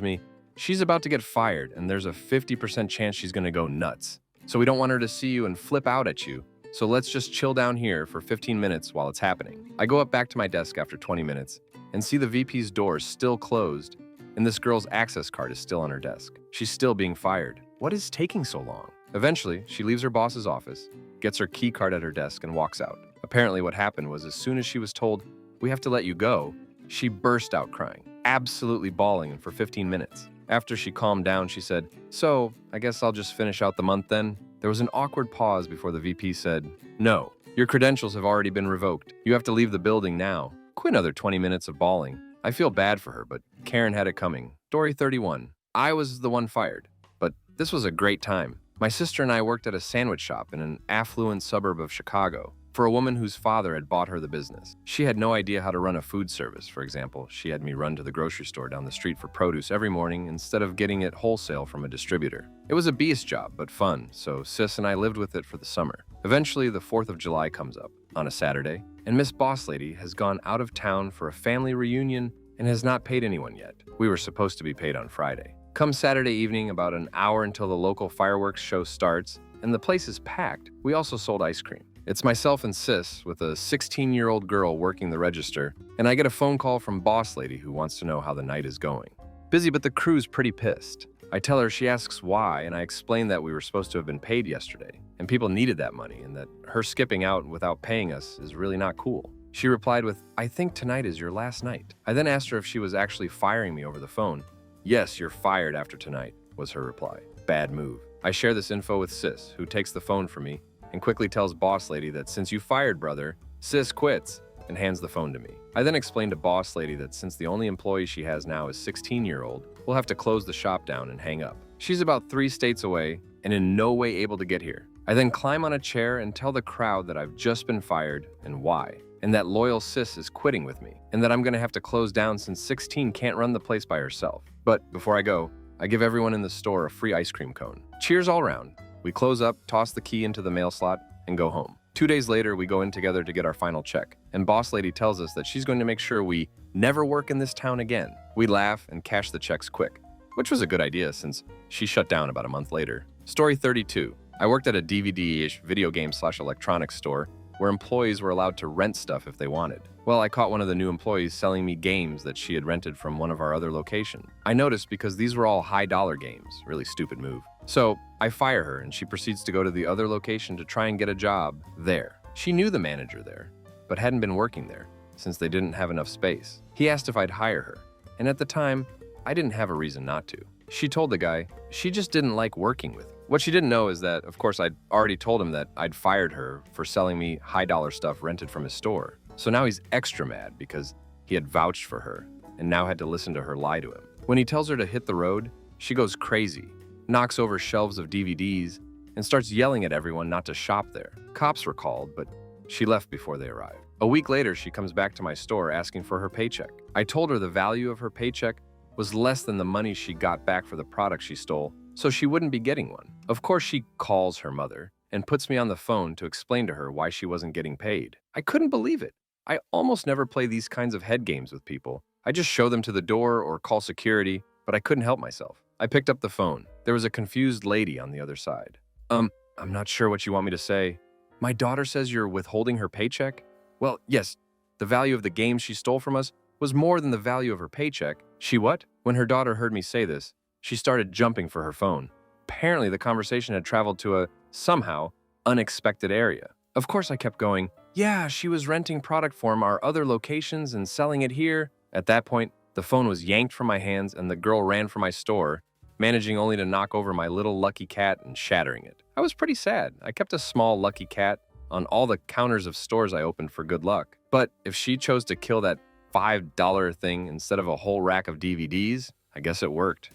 Speaker 1: me she's about to get fired and there's a 50% chance she's going to go nuts. So we don't want her to see you and flip out at you, so let's just chill down here for 15 minutes while it's happening. I go up back to my desk after 20 minutes and see the VP's door still closed, and this girl's access card is still on her desk. She's still being fired. What is taking so long? Eventually, she leaves her boss's office, gets her key card at her desk, and walks out. Apparently what happened was as soon as she was told, "We have to let you go," she burst out crying, absolutely bawling for 15 minutes. After she calmed down, she said, "So, I guess I'll just finish out the month then?" There was an awkward pause before the VP said, "No, your credentials have already been revoked. You have to leave the building now." Quit another 20 minutes of bawling. I feel bad for her, but Karen had it coming. Story 31. I was the one fired, but this was a great time. My sister and I worked at a sandwich shop in an affluent suburb of Chicago. for a woman whose father had bought her the business. She had no idea how to run a food service, for example. She had me run to the grocery store down the street for produce every morning instead of getting it wholesale from a distributor. It was a BS job, but fun, so Sis and I lived with it for the summer. Eventually, the 4th of July comes up, on a Saturday, and Miss Boss Lady has gone out of town for a family reunion and has not paid anyone yet. We were supposed to be paid on Friday. Come Saturday evening, about an hour until the local fireworks show starts, and the place is packed. We also sold ice cream. It's myself and Sis with a 16-year-old girl working the register, and I get a phone call from Boss Lady who wants to know how the night is going. Busy, but the crew's pretty pissed. I tell her, she asks why, and I explain that we were supposed to have been paid yesterday, and people needed that money, and that her skipping out without paying us is really not cool. She replied with, "I think tonight is your last night." I then asked her if she was actually firing me over the phone. "Yes, you're fired after tonight," was her reply. Bad move. I share this info with Sis, who takes the phone from me and quickly tells Boss Lady that since you fired brother, Sis quits, and hands the phone to me. I then explain to Boss Lady that since the only employee she has now is 16-year-old, we'll have to close the shop down and hang up. She's about 3 states away and in no way able to get here. I then climb on a chair and tell the crowd that I've just been fired and why, and that loyal Sis is quitting with me, and that I'm gonna have to close down since 16 can't run the place by herself. But before I go, I give everyone in the store a free ice cream cone. Cheers all around. We close up, toss the key into the mail slot, and go home. 2 days later, we go in together to get our final check, and Boss Lady tells us that she's going to make sure we never work in this town again. We laugh and cash the checks quick, which was a good idea since she shut down about a month later. Story 32. I worked at a DVD-ish video game/electronics store where employees were allowed to rent stuff if they wanted. Well, I caught one of the new employees selling me games that she had rented from one of our other locations. I noticed because these were all high-dollar games. Really stupid move. So I fire her, and she proceeds to go to the other location to try and get a job there. She knew the manager there, but hadn't been working there since they didn't have enough space. He asked if I'd hire her, and at the time, I didn't have a reason not to. She told the guy she just didn't like working with me. What she didn't know is that, of course, I'd already told him that I'd fired her for selling me high-dollar stuff rented from his store. So now he's extra mad because he had vouched for her and now had to listen to her lie to him. When he tells her to hit the road, she goes crazy, knocks over shelves of DVDs, and starts yelling at everyone not to shop there. Cops were called, but she left before they arrived. A week later, she comes back to my store asking for her paycheck. I told her the value of her paycheck was less than the money she got back for the product she stole, so she wouldn't be getting one. Of course, she calls her mother and puts me on the phone to explain to her why she wasn't getting paid. I couldn't believe it. I almost never play these kinds of head games with people. I just show them to the door or call security, but I couldn't help myself. I picked up the phone. There was a confused lady on the other side. I'm not sure what you want me to say. My daughter says you're withholding her paycheck? Well, yes, the value of the games she stole from us was more than the value of her paycheck. She what? When her daughter heard me say this, she started jumping for her phone. Apparently, the conversation had traveled to a, somehow, unexpected area. Of course, I kept going, yeah, she was renting product from our other locations and selling it here. At that point, the phone was yanked from my hands and the girl ran for my store, managing only to knock over my little lucky cat and shattering it. I was pretty sad. I kept a small lucky cat on all the counters of stores I opened for good luck. But if she chose to kill that $5 thing instead of a whole rack of DVDs, I guess it worked.